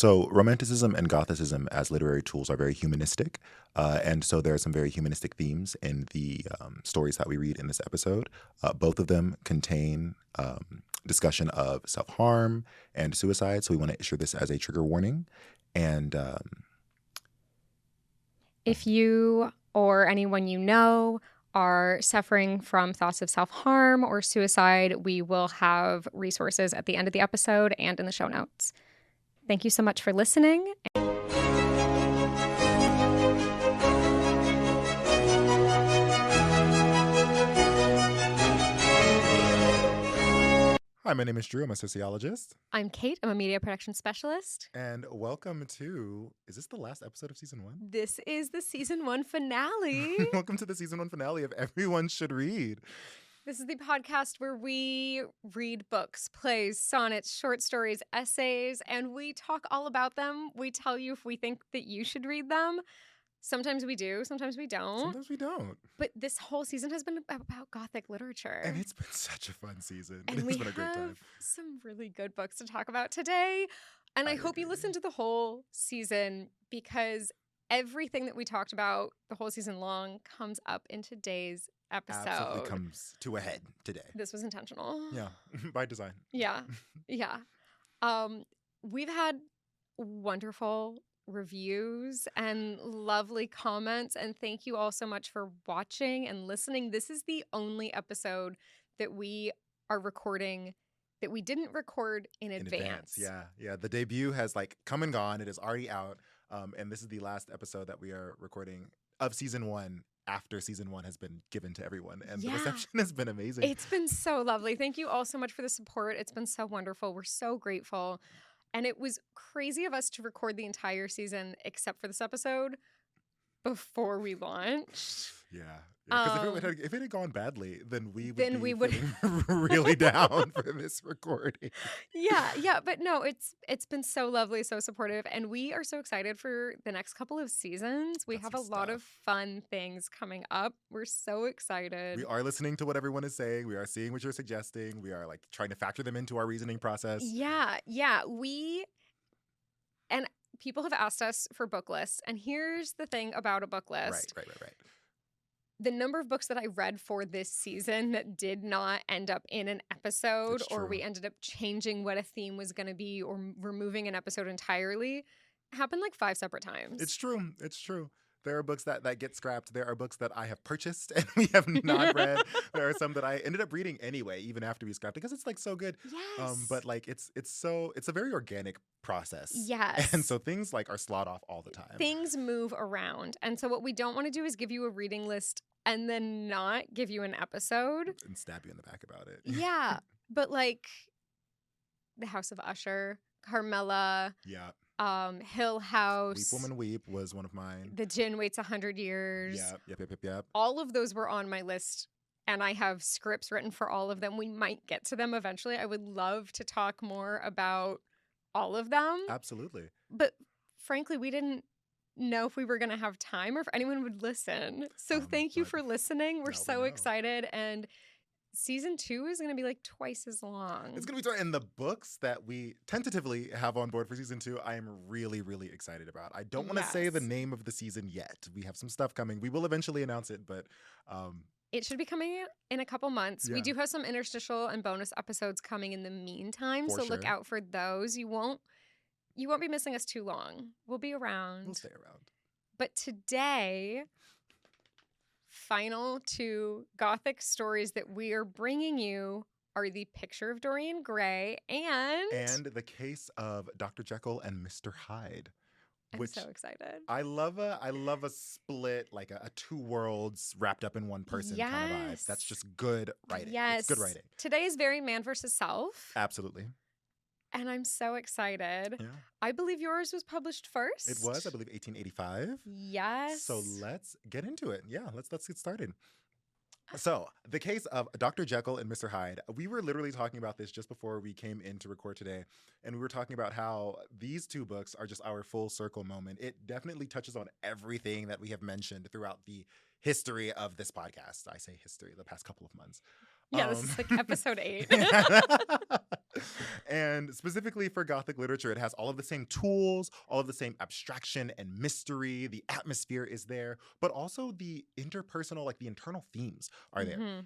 So Romanticism and Gothicism as literary tools are very humanistic. And so there are some very humanistic themes in the stories that we read in this episode. Both of them contain discussion of self-harm and suicide. So we want to issue this as a trigger warning. And If you or anyone you know are suffering from thoughts of self-harm or suicide, we will have resources at the end of the episode and in the show notes. Thank you so much for listening. hi, my name is Drew. I'm a sociologist. I'm Kate. I'm a media production specialist. And welcome to, is this the last episode of season 1? This is the season 1 finale. Welcome to the season 1 finale of Everyone Should Read. This is the podcast where we read books, plays, sonnets, short stories, essays, and we talk all about them. We tell you if we think that you should read them. Sometimes we do, sometimes we don't. Sometimes we don't. But this whole season has been about Gothic literature. And it's been such a fun season. And it's been a great time. We have some really good books to talk about today. And I hope you listen to the whole season because everything that we talked about the whole season long comes up in today's episode. Absolutely comes to a head today. This was intentional. Yeah, by design. Yeah, yeah. We've had wonderful reviews and lovely comments, and thank you all so much for watching and listening. This is the only episode that we are recording that we didn't record in advance. Yeah. The debut has come and gone. It is already out. And this is the last episode that we are recording of season 1 after season 1 has been given to everyone. And the reception has been amazing. It's been so lovely. Thank you all so much for the support. It's been so wonderful. We're so grateful. And it was crazy of us to record the entire season except for this episode before we launched. Yeah. Because if it had gone badly, then we would be feeling really down for this recording. Yeah. But no, it's been so lovely, so supportive. And we are so excited for the next couple of seasons. We have a lot of fun things coming up. We're so excited. We are listening to what everyone is saying. We are seeing what you're suggesting. We are trying to factor them into our reasoning process. Yeah. And people have asked us for book lists. And here's the thing about a book list. Right. The number of books that I read for this season that did not end up in an episode, or we ended up changing what a theme was going to be or removing an episode entirely happened 5 separate times. It's true. There are books that get scrapped. There are books that I have purchased and we have not read. There are some that I ended up reading anyway, even after we scrapped it, because it's so good. Yes. But it's a very organic process. Yes. And so things are slot off all the time. Things move around. And so what we don't want to do is give you a reading list and then not give you an episode. And stab you in the back about it. Yeah. But The House of Usher, Carmilla. Yeah. Hill House. Weep Woman Weep was one of mine. The Gin Waits 100 Years. Yep. All of those were on my list, and I have scripts written for all of them. We might get to them eventually. I would love to talk more about all of them. Absolutely. But frankly, we didn't know if we were going to have time or if anyone would listen. So thank you for listening. We're so excited, and season 2 is going to be twice as long. It's going to be and the books that we tentatively have on board for season 2, I am really, really excited about. I don't want to say the name of the season yet. We have some stuff coming. We will eventually announce it, but it should be coming in a couple months. Yeah. We do have some interstitial and bonus episodes coming in the meantime, so look out for those. You won't be missing us too long. We'll be around. We'll stay around. But today, final 2 Gothic stories that we are bringing you are The Picture of Dorian Gray and The Case of Dr. Jekyll and Mr. Hyde. I'm so excited. I love a split, a 2 worlds wrapped up in one person kind of vibe. That's just good writing. Yes. It's good writing. Today is very man versus self. Absolutely. And I'm so excited. Yeah. I believe yours was published first. It was, I believe, 1885. Yes. So let's get into it. Yeah, let's get started. So, The Case of Dr. Jekyll and Mr. Hyde. We were literally talking about this just before we came in to record today. And we were talking about how these 2 books are just our full circle moment. It definitely touches on everything that we have mentioned throughout the history of this podcast. I say history, the past couple of months. Yeah, this is like episode 8. And specifically for Gothic literature, it has all of the same tools, all of the same abstraction and mystery. The atmosphere is there, but also the interpersonal, like the internal themes are there. Mm-hmm.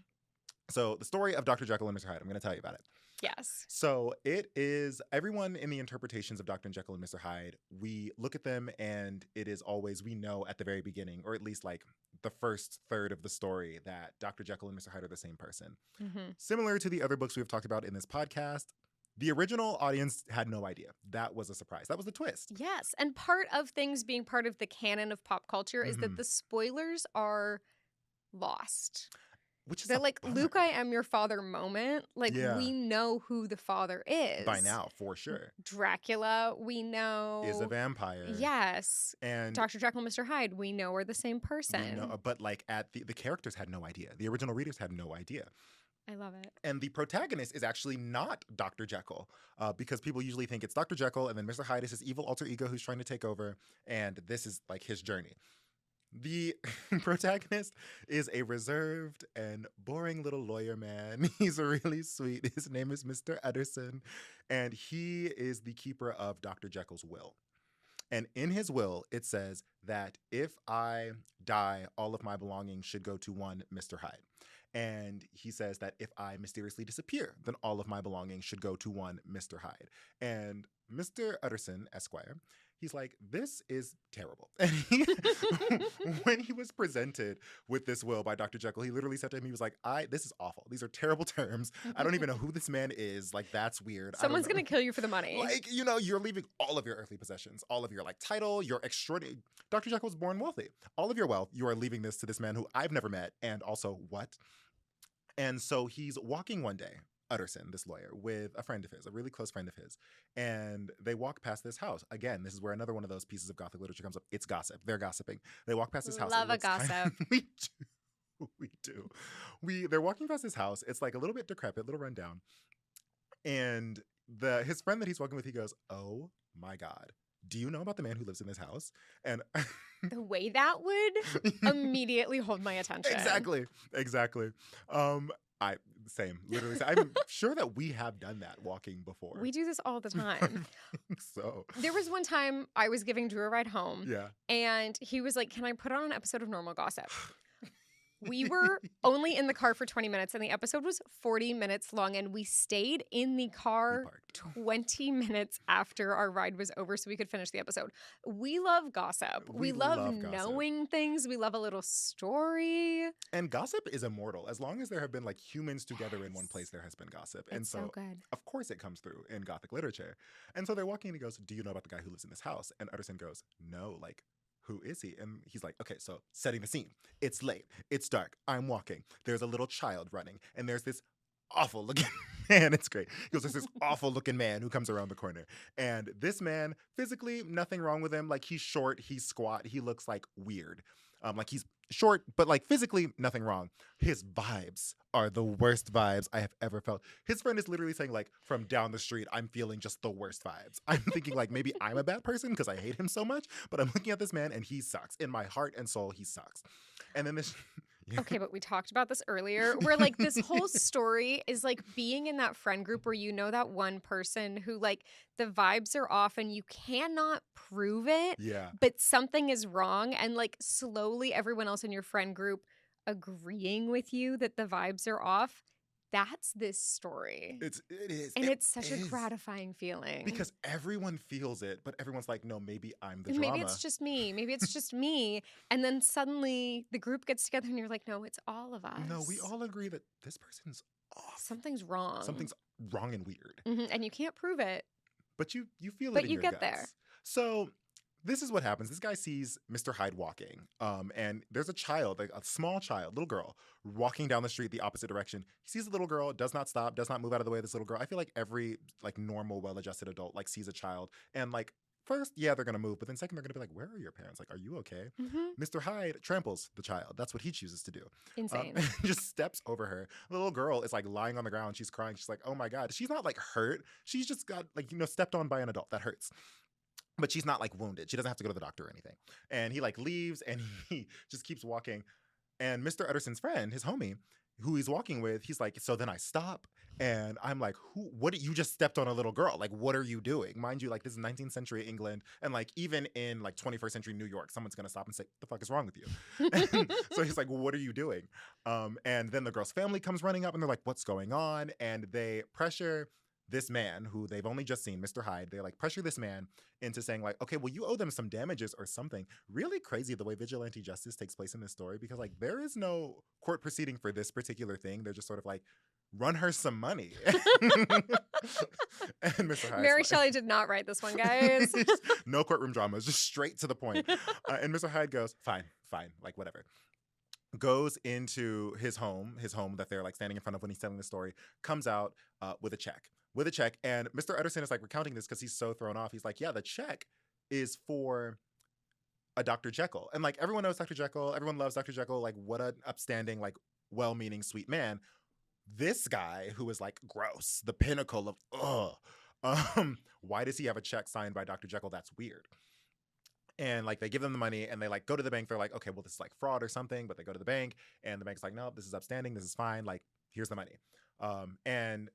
So the story of Dr. Jekyll and Mr. Hyde, I'm going to tell you about it. Yes. So it is everyone in the interpretations of Dr. Jekyll and Mr. Hyde, we look at them and it is always, we know at the very beginning, or at least like the first third of the story, that Dr. Jekyll and Mr. Hyde are the same person. Mm-hmm. Similar to the other books we've talked about in this podcast, the original audience had no idea. That was a surprise. That was the twist. Yes. And part of things being part of the canon of pop culture is that the spoilers are lost. Which is They're a like, bummer. Luke, I am your father moment. Like, we know who the father is. By now, for sure. Dracula, we know. Is a vampire. Yes. And Dr. Jekyll and Mr. Hyde, we know are the same person. know, but like at the characters had no idea. The original readers had no idea. I love it. And the protagonist is actually not Dr. Jekyll, because people usually think it's Dr. Jekyll and then Mr. Hyde is his evil alter ego who's trying to take over, and this is like his journey. The protagonist is a reserved and boring little lawyer man. He's really sweet. His name is Mr. Utterson, and he is the keeper of Dr. Jekyll's will. And in his will, it says that if I die, all of my belongings should go to one Mr. Hyde. And he says that if I mysteriously disappear, then all of my belongings should go to one Mr. Hyde. And Mr. Utterson, Esquire, he's like, this is terrible. And when he was presented with this will by Dr. Jekyll, he literally said to him, he was like, this is awful. These are terrible terms. I don't even know who this man is. Like, that's weird. Someone's going to kill you for the money. Like, you know, you're leaving all of your earthly possessions, all of your like title, your extraordinary. Dr. Jekyll was born wealthy. All of your wealth, you are leaving this to this man who I've never met. And also, what? And so he's walking one day, Utterson, this lawyer, with a friend of his, a really close friend of his. And they walk past this house. Again, this is where another one of those pieces of Gothic literature comes up. It's gossip. They're gossiping. They walk past this house. Love a gossip. We do. They're walking past his house. It's like a little bit decrepit, a little rundown. And his friend that he's walking with, he goes, "Oh my God, do you know about the man who lives in this house?" And the way that would immediately hold my attention. Exactly. Same. Literally. I'm sure that we have done that walking before. We do this all the time. So there was one time I was giving Drew a ride home. Yeah. And he was like, "Can I put on an episode of Normal Gossip?" We were only in the car for 20 minutes, and the episode was 40 minutes long, and we stayed in the car 20 minutes after our ride was over so we could finish the episode. We love gossip. We love knowing things. We love a little story. And gossip is immortal. As long as there have been like humans together in one place, there has been gossip. And so good. Of course it comes through in Gothic literature. And so they're walking and he goes, "Do you know about the guy who lives in this house?" And Utterson goes, "No, like, who is he?" And he's like, "Okay, so setting the scene. It's late. It's dark. I'm walking. There's a little child running. And there's this awful looking man." It's great. He goes, "There's this awful looking man who comes around the corner. And this man, physically, nothing wrong with him. Like, he's short. He's squat. He looks like weird. Like, he's short, but like physically, nothing wrong. His vibes are the worst vibes I have ever felt." His friend is literally saying, like, from down the street, I'm feeling just the worst vibes. I'm thinking, like, maybe I'm a bad person because I hate him so much, but I'm looking at this man and he sucks. In my heart and soul, he sucks. And then this... Yeah. Okay, but we talked about this earlier, where like this whole story is like being in that friend group where you know that one person who like the vibes are off and you cannot prove it, but something is wrong, and like slowly everyone else in your friend group agreeing with you that the vibes are off. That's this story. It is. And it's such a gratifying feeling. Because everyone feels it, but everyone's like, no, maybe I'm the drama. Maybe it's just me. Maybe it's just me. And then suddenly the group gets together and you're like, no, it's all of us. No, we all agree that this person's off. Something's wrong. Something's wrong and weird. Mm-hmm. And you can't prove it. But you feel it but in you your get guts. there. So... this is what happens. This guy sees Mr. Hyde walking, and there's a child, like a small child, little girl, walking down the street the opposite direction. He sees the little girl, does not stop, does not move out of the way of this little girl. I feel like every like normal, well-adjusted adult like sees a child, and like first, yeah, they're gonna move, but then second, they're gonna be like, "Where are your parents? Like, are you okay?" Mm-hmm. Mr. Hyde tramples the child. That's what he chooses to do. Insane. Just steps over her. The little girl is like lying on the ground. She's crying. She's like, "Oh my God." She's not like hurt. She's just got like, stepped on by an adult. That hurts. But she's not like wounded. She doesn't have to go to the doctor or anything. And he like leaves and he just keeps walking. And Mr. Utterson's friend, his homie, who he's walking with, he's like, so then I stop. And I'm like, you just stepped on a little girl. Like, what are you doing? Mind you, like, this is 19th century England. And like, even in like 21st century New York, someone's going to stop and say, the fuck is wrong with you? And so he's like, what are you doing? And then the girl's family comes running up and they're like, what's going on? And they pressure this man who they've only just seen, Mr. Hyde. They like pressure this man into saying like, okay, well, you owe them some damages or something. Really crazy the way vigilante justice takes place in this story, because like there is no court proceeding for this particular thing. They're just sort of like, run her some money. And Mr. Hyde, Mary Shelley did not write this one, guys. No courtroom dramas, just straight to the point. And Mr. Hyde goes, fine, like whatever. Goes into his home that they're like standing in front of when he's telling the story, comes out with a check. And Mr. Utterson is like recounting this because he's so thrown off. He's like, yeah, the check is for a Dr. Jekyll. And like everyone knows Dr. Jekyll. Everyone loves Dr. Jekyll. Like what an upstanding, like well-meaning, sweet man. This guy who is like gross, the pinnacle of, why does he have a check signed by Dr. Jekyll? That's weird. And like they give them the money and they like go to the bank. They're like, okay, well, this is like fraud or something. But they go to the bank and the bank's like, no, this is upstanding. This is fine. Like, here's the money. And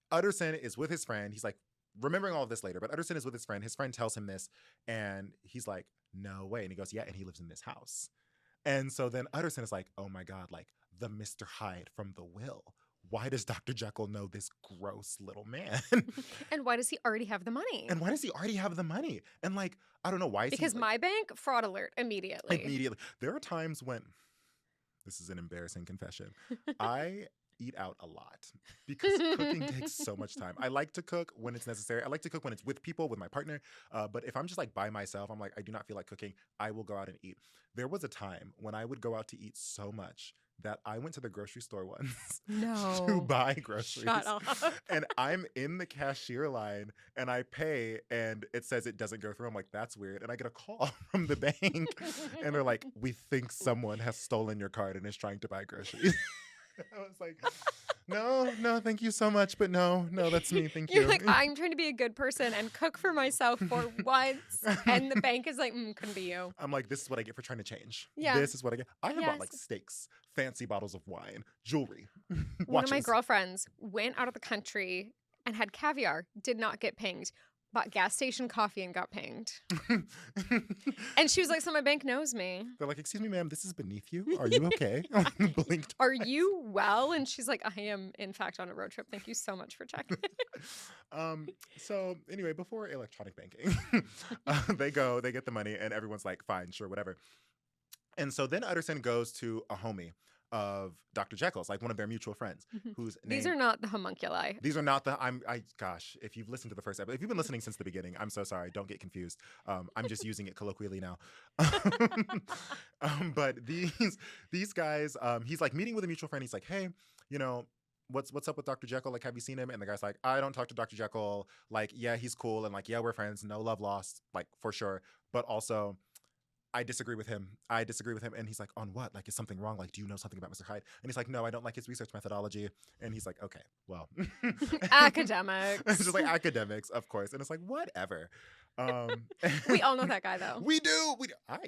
Utterson is with his friend. He's like remembering all of this later, but Utterson is with his friend. His friend tells him this and he's like, no way. And he goes, yeah. And he lives in this house. And so then Utterson is like, oh my God, like the Mr. Hyde from the will. Why does Dr. Jekyll know this gross little man? And why does he already have the money? And like, I don't know why. Because my bank, fraud alert, immediately. There are times when, this is an embarrassing confession, I eat out a lot because cooking takes so much time. I like to cook when it's necessary. I like to cook when it's with people, with my partner. But if I'm just like by myself, I'm like, I do not feel like cooking, I will go out and eat. There was a time when I would go out to eat so much that I went to the grocery store once to buy groceries. Shut up. And I'm in the cashier line and I pay and it says it doesn't go through. I'm like, that's weird. And I get a call from the bank and they're like, we think someone has stolen your card and is trying to buy groceries. I was like, no, thank you so much. But no, that's me. Thank you. You're like, I'm trying to be a good person and cook for myself for once. And the bank is like, couldn't be you. I'm like, this is what I get for trying to change. Yeah. This is what I get. I have bought like steaks, fancy bottles of wine, jewelry, One of my girlfriends went out of the country and had caviar, did not get pinged. Bought gas station coffee and got pinged. And she was like, so my bank knows me. They're like, excuse me, ma'am, this is beneath you. Are you okay? Blinked. Are you well? And she's like, I am, in fact, on a road trip. Thank you so much for checking. So anyway, before electronic banking, they get the money and everyone's like, fine, sure, whatever. And so then Utterson goes to a homie of Dr. Jekyll's, like one of their mutual friends, whose name... These are not the homunculi. These are not the... Gosh, if you've listened to the first episode, if you've been listening since the beginning, I'm so sorry. Don't get confused. I'm just using it colloquially now. But these guys, he's like meeting with a mutual friend. He's like, hey, you know, what's up with Dr. Jekyll? Like, have you seen him? And the guy's like, I don't talk to Dr. Jekyll. Like, yeah, he's cool. And like, yeah, we're friends. No love lost, like for sure. But also... I disagree with him. And he's like, on what? Like, is something wrong? Like, do you know something about Mr. Hyde? And he's like, no, I don't like his research methodology. And he's like, okay, well. Academics. It's just like academics, of course. And it's like, whatever. We all know that guy, though. We do. I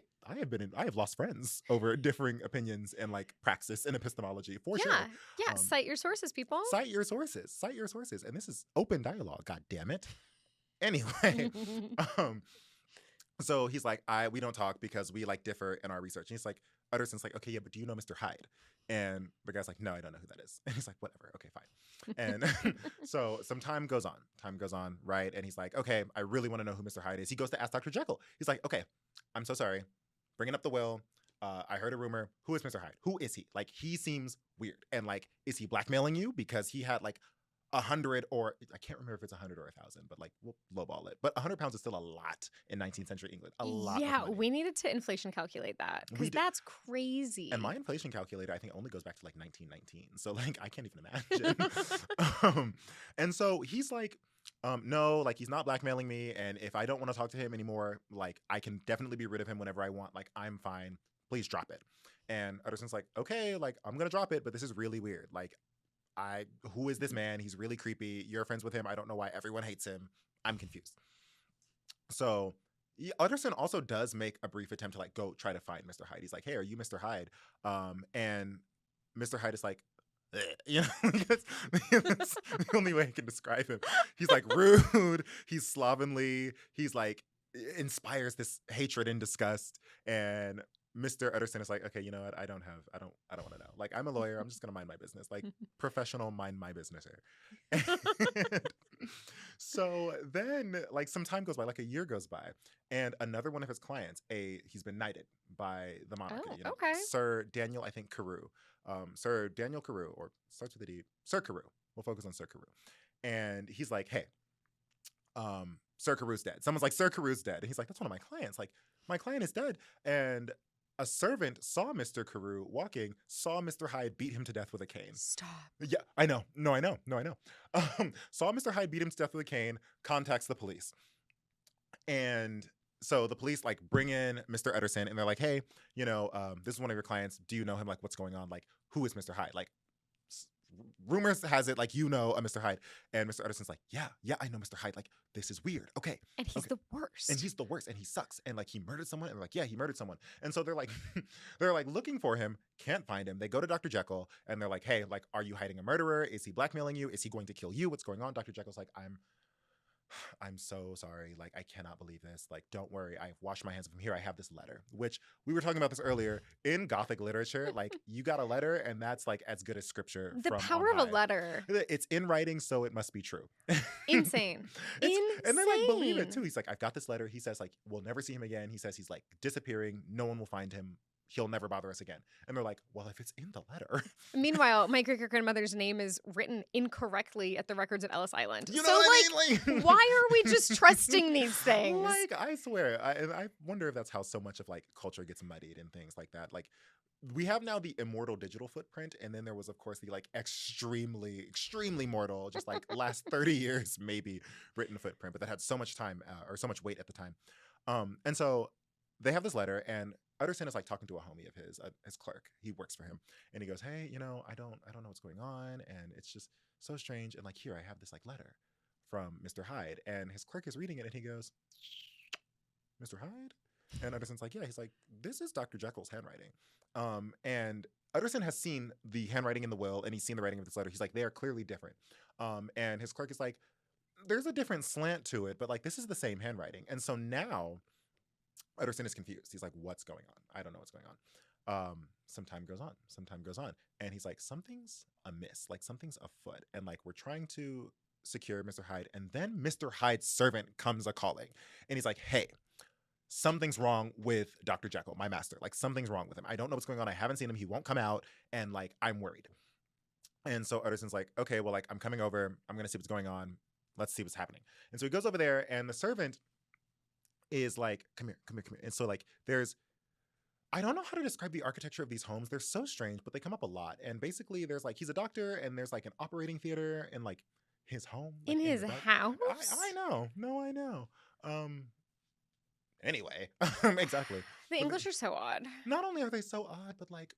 have lost friends over differing opinions and like praxis and epistemology, for sure. Yeah, cite your sources, people. Cite your sources. And this is open dialogue, god damn it. Anyway, so he's like, we don't talk because we like differ in our research. And he's like, Utterson's like, okay, yeah, but do you know Mr. Hyde? And the guy's like, no, I don't know who that is. And he's like, whatever, okay, fine. And so some time goes on, right? And he's like, okay, I really want to know who Mr. Hyde is. He goes to ask Dr. Jekyll. He's like, okay, I'm so sorry. Bringing up the will. I heard a rumor. Who is Mr. Hyde? Who is he? Like, he seems weird. And like, is he blackmailing you? Because he had like 100, or I can't remember if it's 100 or 1,000, but like we'll lowball it. But 100 pounds is still a lot in 19th century England. A lot. Yeah, we needed to inflation calculate that because that's crazy. And my inflation calculator, I think, only goes back to like 1919. So like I can't even imagine. And so he's like, no, like he's not blackmailing me. And if I don't want to talk to him anymore, like I can definitely be rid of him whenever I want. Like I'm fine. Please drop it. And Utterson's like, okay, like I'm gonna drop it, but this is really weird. Like, who is this man? He's really creepy. You're friends with him. I don't know why everyone hates him. I'm confused. So Utterson also does make a brief attempt to like go try to find Mr. Hyde. He's like, hey, are you Mr. Hyde? And Mr. Hyde is like, you know, like, that's the only way I can describe him. He's like rude, he's slovenly, he's like inspires this hatred and disgust. And Mr. Utterson is like, okay, you know what? I don't want to know. Like, I'm a lawyer. I'm just gonna mind my business. Like, professional mind my business here. And so then, like, some time goes by, like a year goes by, and another one of his clients, he's been knighted by the monarchy. Oh, You know, okay. Sir Daniel, I think Carew, Sir Daniel Carew, or starts with a D, Sir Carew. We'll focus on Sir Carew, and he's like, hey, Sir Carew's dead. Someone's like, Sir Carew's dead. And he's like, that's one of my clients. Like, my client is dead. And a servant saw Mr. Carew walking, saw Mr. Hyde beat him to death with a cane. Stop. Yeah, I know. No, I know. Saw Mr. Hyde beat him to death with a cane, contacts the police. And so the police like bring in Mr. Utterson and they're like, hey, you know, this is one of your clients. Do you know him? Like, what's going on? Like, who is Mr. Hyde? Like, rumors has it like, you know, a Mr. Hyde. And Mr. Utterson's like, yeah, I know Mr. Hyde. Like, this is weird. Okay. And he's the worst. And he's the worst. And he sucks. And like, he murdered someone. And they're like, yeah, he murdered someone. And so they're like, they're like looking for him, can't find him. They go to Dr. Jekyll and they're like, hey, like, are you hiding a murderer? Is he blackmailing you? Is he going to kill you? What's going on? Dr. Jekyll's like, I'm so sorry. Like, I cannot believe this. Like, don't worry. I've washed my hands of him. Here, I have this letter, which we were talking about this earlier. In Gothic literature, like, you got a letter, and that's, like, as good as scripture. The from power on of a high. letter. It's in writing, so it must be true. Insane. And they, like, believe it, too. He's like, I've got this letter. He says, like, we'll never see him again. He says he's, like, disappearing. No one will find him. He'll never bother us again. And they're like, well, if it's in the letter. Meanwhile, my great-grandmother's name is written incorrectly at the records of Ellis Island. You know what I mean? Like, why are we just trusting these things? Like, I swear. I wonder if that's how so much of, like, culture gets muddied and things like that. Like, we have now the immortal digital footprint, and then there was, of course, the, like, extremely mortal, just, like, last 30 years, maybe, written footprint, but that had so much time, or so much weight at the time. And so they have this letter, and Utterson is like talking to a homie of his clerk. He works for him, and he goes, "Hey, you know, I don't know what's going on, and it's just so strange. And like, here, I have this like letter from Mr. Hyde." And his clerk is reading it, and he goes, "Mr. Hyde?" And Utterson's like, "Yeah." He's like, "This is Dr. Jekyll's handwriting." And Utterson has seen the handwriting in the will, and he's seen the writing of this letter. He's like, they are clearly different. And his clerk is like, "There's a different slant to it, but like, this is the same handwriting." And so now Utterson is confused. He's like, what's going on? I don't know what's going on. Some time goes on. And he's like, something's amiss. Like, something's afoot. And like, we're trying to secure Mr. Hyde. And then Mr. Hyde's servant comes a-calling. And he's like, hey, something's wrong with Dr. Jekyll, my master. Like, something's wrong with him. I don't know what's going on. I haven't seen him. He won't come out. And like, I'm worried. And so Utterson's like, okay, well, like, I'm coming over. I'm going to see what's going on. Let's see what's happening. And so he goes over there, and the servant is like, come here. And so like, I don't know how to describe the architecture of these homes. They're so strange, but they come up a lot. And basically there's like, he's a doctor, and there's like an operating theater in like his home. Like, in his house? I know. No, I know. Anyway, exactly. The English are so odd. Not only are they so odd, but like,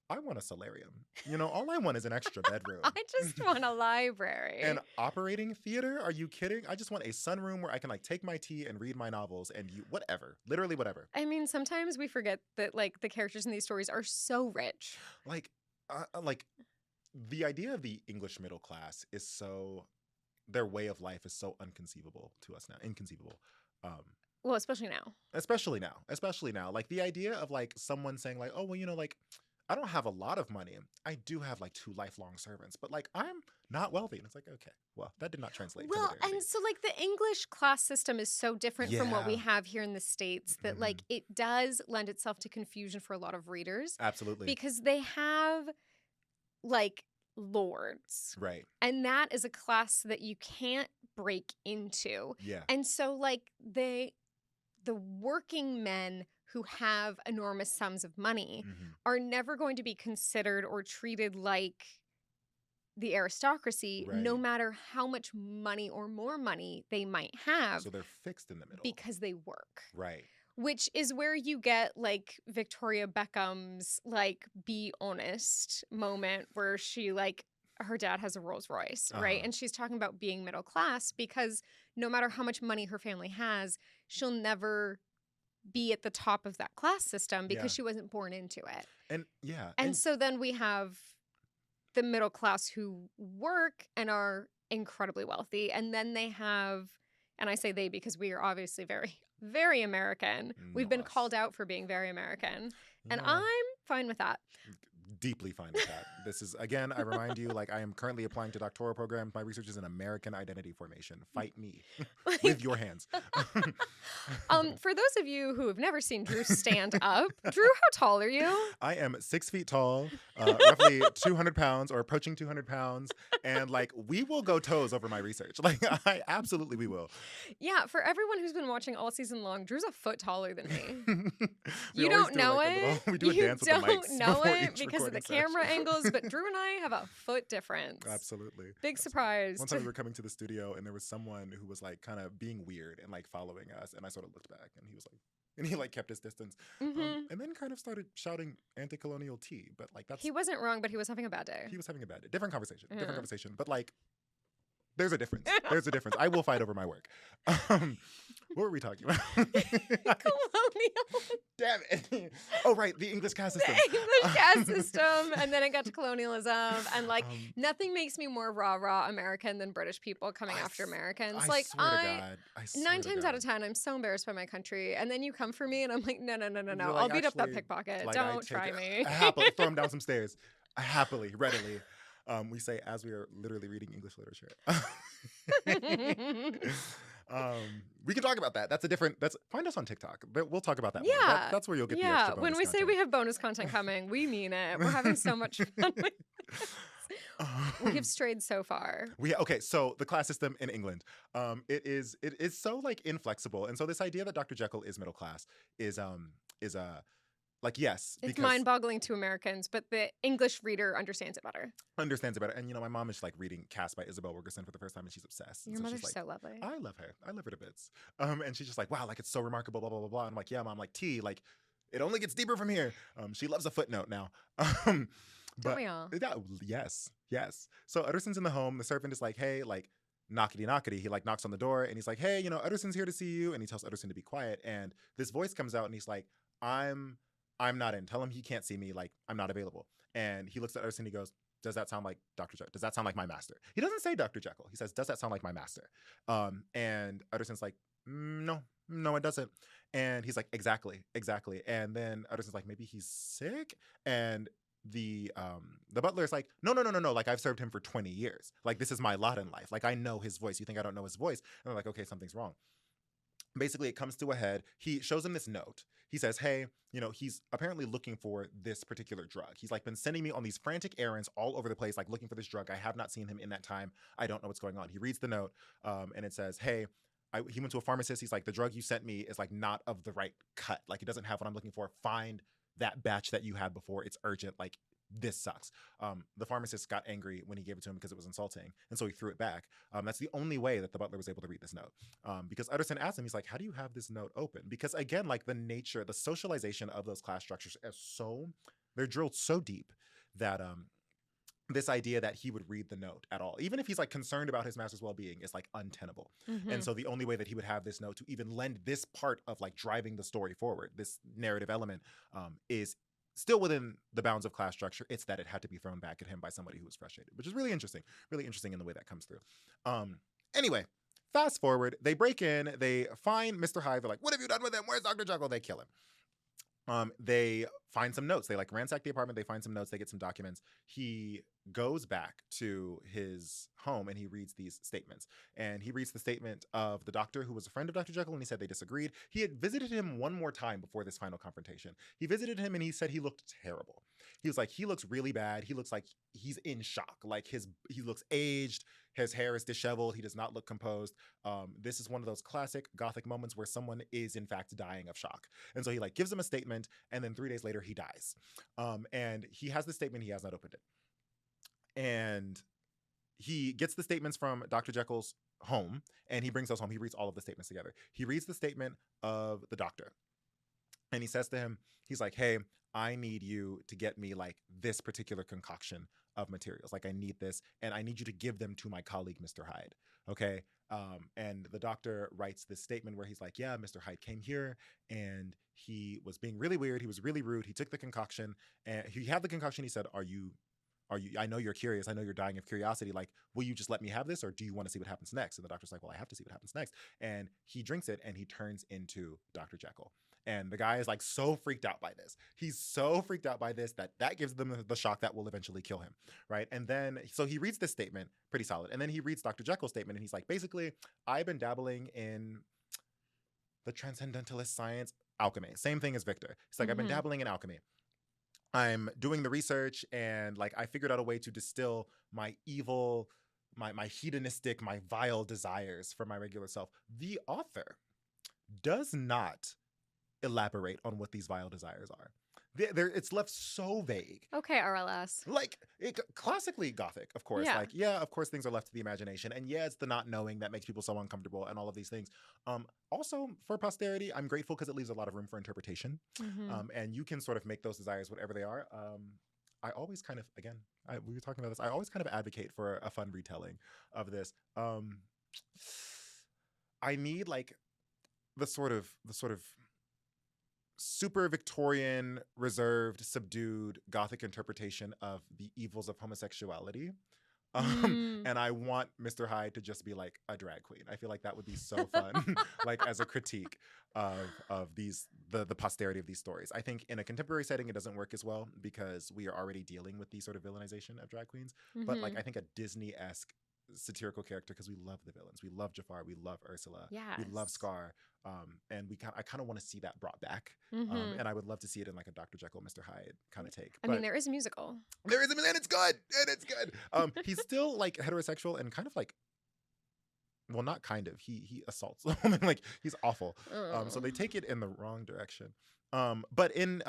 I want a solarium. You know, all I want is an extra bedroom. I just want a library. An operating theater? Are you kidding? I just want a sunroom where I can like take my tea and read my novels and whatever. Literally whatever. I mean, sometimes we forget that like the characters in these stories are so rich. Like the idea of the English middle class is so, their way of life is so inconceivable to us now. Inconceivable. Well, especially now. Like the idea of like someone saying like, oh, well, you know, like, I don't have a lot of money. I do have like 2 lifelong servants, but like, I'm not wealthy. And it's like, okay, well, that did not translate. Well, and so like the English class system is so different from what we have here in the States that like it does lend itself to confusion for a lot of readers. Absolutely. Because they have like lords. Right. And that is a class that you can't break into. Yeah. And so like the working men who have enormous sums of money are never going to be considered or treated like the aristocracy, no matter how much money or more money they might have. So they're fixed in the middle. Because they work. Right. Which is where you get like Victoria Beckham's like be honest moment where she like her dad has a Rolls Royce, right? And she's talking about being middle class because no matter how much money her family has, she'll never be at the top of that class system because she wasn't born into it. And yeah. And so then we have the middle class who work and are incredibly wealthy. And then they have, and I say they because we are obviously very, very American. We've been Nos. called out for being very American. And No. I'm fine with that. Deeply fine with that. This is, again, I remind you, like, I am currently applying to doctoral programs. My research is in American identity formation. Fight me with your hands. For those of you who have never seen Drew stand up, Drew, how tall are you? I am 6 feet tall, roughly 200 pounds or approaching 200 pounds. And like, we will go toes over my research. Like, we will. Yeah, for everyone who's been watching all season long, Drew's a foot taller than me. We You always don't do, know like, a it. little- we do a You dance with the don't mics know before it each because of the recording session. camera angles, but Drew and I have a foot difference. Absolutely. Big surprise. One time we were coming to the studio and there was someone who was like kind of being weird and like following us, and I sort of looked back and he was like, and he like kept his distance, Mhm. and then kind of started shouting anti-colonial tea, but like that's He wasn't wrong, but he was having a bad day. he was having a bad day. Different conversation, Yeah. different conversation, but like there's a difference. There's a difference. I will fight over my work. What were we talking about? Colonial. Damn it. Oh, right. The English caste system. The English caste system, and then it got to colonialism, and like Um, nothing makes me more rah-rah American than British people coming after Americans. I like swear to God. I swear 9 to times God. out of 10, I'm so embarrassed by my country, and then you come for me, and I'm like, no, You're I'll like, beat up that actually, pickpocket. like, I Don't take try it. me. Happily throw him down some stairs. Happily, readily. We say as we are literally reading English literature. We can talk about that. That's a different. Find us on TikTok. But we'll talk about that. More. Yeah. That's where you'll get the Yeah, extra when bonus we say content. we have bonus content coming, we mean it. We're having so much fun with this. We have strayed so far. Okay, so the class system in England, it is so like inflexible, and so this idea that Dr. Jekyll is middle class is like, yes, It's because mind-boggling to Americans, but the English reader understands it better. understands it better. And my mom is like reading Cast by Isabel Wilkerson for the first time, and she's obsessed. And Your so mother's she's like, so lovely. I love her. I love her to bits. And she's just like, wow, like it's so remarkable, blah blah blah blah. And I'm like, yeah, mom, like T, like it only gets deeper from here. She loves a footnote now. Don't But we all? yes. So Utterson's in the home. The servant is like, hey, like knockety knockety. He like knocks on the door and he's like, hey, Utterson's here to see you. And he tells Utterson to be quiet. And this voice comes out and he's like, I'm not in. Tell him he can't see me. Like I'm not available. And he looks at Utterson and he goes, does that sound like Dr. Jekyll? Does that sound like my master? He doesn't say Dr. Jekyll. He says, does that sound like my master? And Utterson's like, no, it doesn't. And he's like, exactly. And then Utterson's like, maybe he's sick. And the butler is like, no. Like I've served him for 20 years. Like this is my lot in life. Like I know his voice. You think I don't know his voice? And they're like, okay, something's wrong. Basically, it comes to a head. He shows him this note. He says, hey, he's apparently looking for this particular drug. He's like been sending me on these frantic errands all over the place, like looking for this drug. I have not seen him in that time. I don't know what's going on. He reads the note and it says, hey, he went to a pharmacist. He's like, the drug you sent me is like not of the right cut. Like it doesn't have what I'm looking for. Find that batch that you had before. It's urgent. Like this sucks. The pharmacist got angry when he gave it to him because it was insulting. And so he threw it back. That's the only way that the butler was able to read this note. Because Utterson asked him, he's like, how do you have this note open? Because again, like the socialization of those class structures they're drilled so deep that this idea that he would read the note at all, even if he's like concerned about his master's well-being, is like untenable. Mhm. And so the only way that he would have this note to even lend this part of like driving the story forward, this narrative element, is still within the bounds of class structure. It's that it had to be thrown back at him by somebody who was frustrated, which is really interesting in the way that comes through. Anyway, fast forward, they break in, they find Mr. Hyde. They're like, what have you done with him? Where's Dr. Jekyll? They kill him. They find some notes. They like ransack the apartment. They find some notes. They get some documents. He goes back to his home and he reads these statements. And he reads the statement of the doctor who was a friend of Dr. Jekyll, and he said they disagreed. He had visited him one more time before this final confrontation. He visited him and he said he looked terrible. He was like, he looks really bad. He looks like he's in shock. Like he looks aged. His hair is disheveled. He does not look composed. This is one of those classic Gothic moments where someone is in fact dying of shock. And so he like gives him a statement, and then 3 days later he dies. And he has the statement. He has not opened it. And he gets the statements from Dr. Jekyll's home, and he brings those home. He reads all of the statements together. He reads the statement of the doctor, and he says to him, he's like, hey, I need you to get me like this particular concoction of materials. Like I need this, and I need you to give them to my colleague, Mr. Hyde. Okay. And the doctor writes this statement where he's like, yeah, Mr. Hyde came here and he was being really weird. He was really rude. He took the concoction and he had the concoction. He said, are you I know you're curious. I know you're dying of curiosity. Like, will you just let me have this, or do you want to see what happens next? And the doctor's like, well, I have to see what happens next. And he drinks it and he turns into Dr. Jekyll. And the guy is like so freaked out by this. He's so freaked out by this that gives them the shock that will eventually kill him, right? And then, so he reads this statement, pretty solid. And then he reads Dr. Jekyll's statement and he's like, basically, I've been dabbling in the transcendentalist science, alchemy. Same thing as Victor. It's like, I've been dabbling in alchemy. I'm doing the research and like I figured out a way to distill my evil, my hedonistic, my vile desires for my regular self. The author does not elaborate on what these vile desires are. It's left so vague. Okay, RLS. Like, classically Gothic, of course. Yeah. Like, yeah, of course things are left to the imagination. And yeah, it's the not knowing that makes people so uncomfortable and all of these things. Also, for posterity, I'm grateful because it leaves a lot of room for interpretation. And you can sort of make those desires whatever they are. I always kind of, again, we were talking about this, I always kind of advocate for a fun retelling of this. I need like the sort of super Victorian, reserved, subdued Gothic interpretation of the evils of homosexuality. And I want Mr. Hyde to just be like a drag queen. I feel like that would be so fun, like as a critique of these the posterity of these stories. I think in a contemporary setting it doesn't work as well because we are already dealing with the sort of villainization of drag queens. But like I think a Disney-esque satirical character, because we love the villains, we love Jafar, we love Ursula, we love Scar, and I kind of want to see that brought back, and I would love to see it in like a Dr. Jekyll, Mr. Hyde kind of take. I mean, there is a musical. There is, and it's good, he's still like heterosexual and kind of like, well, not kind of, he assaults a woman, like he's awful. So they take it in the wrong direction. But in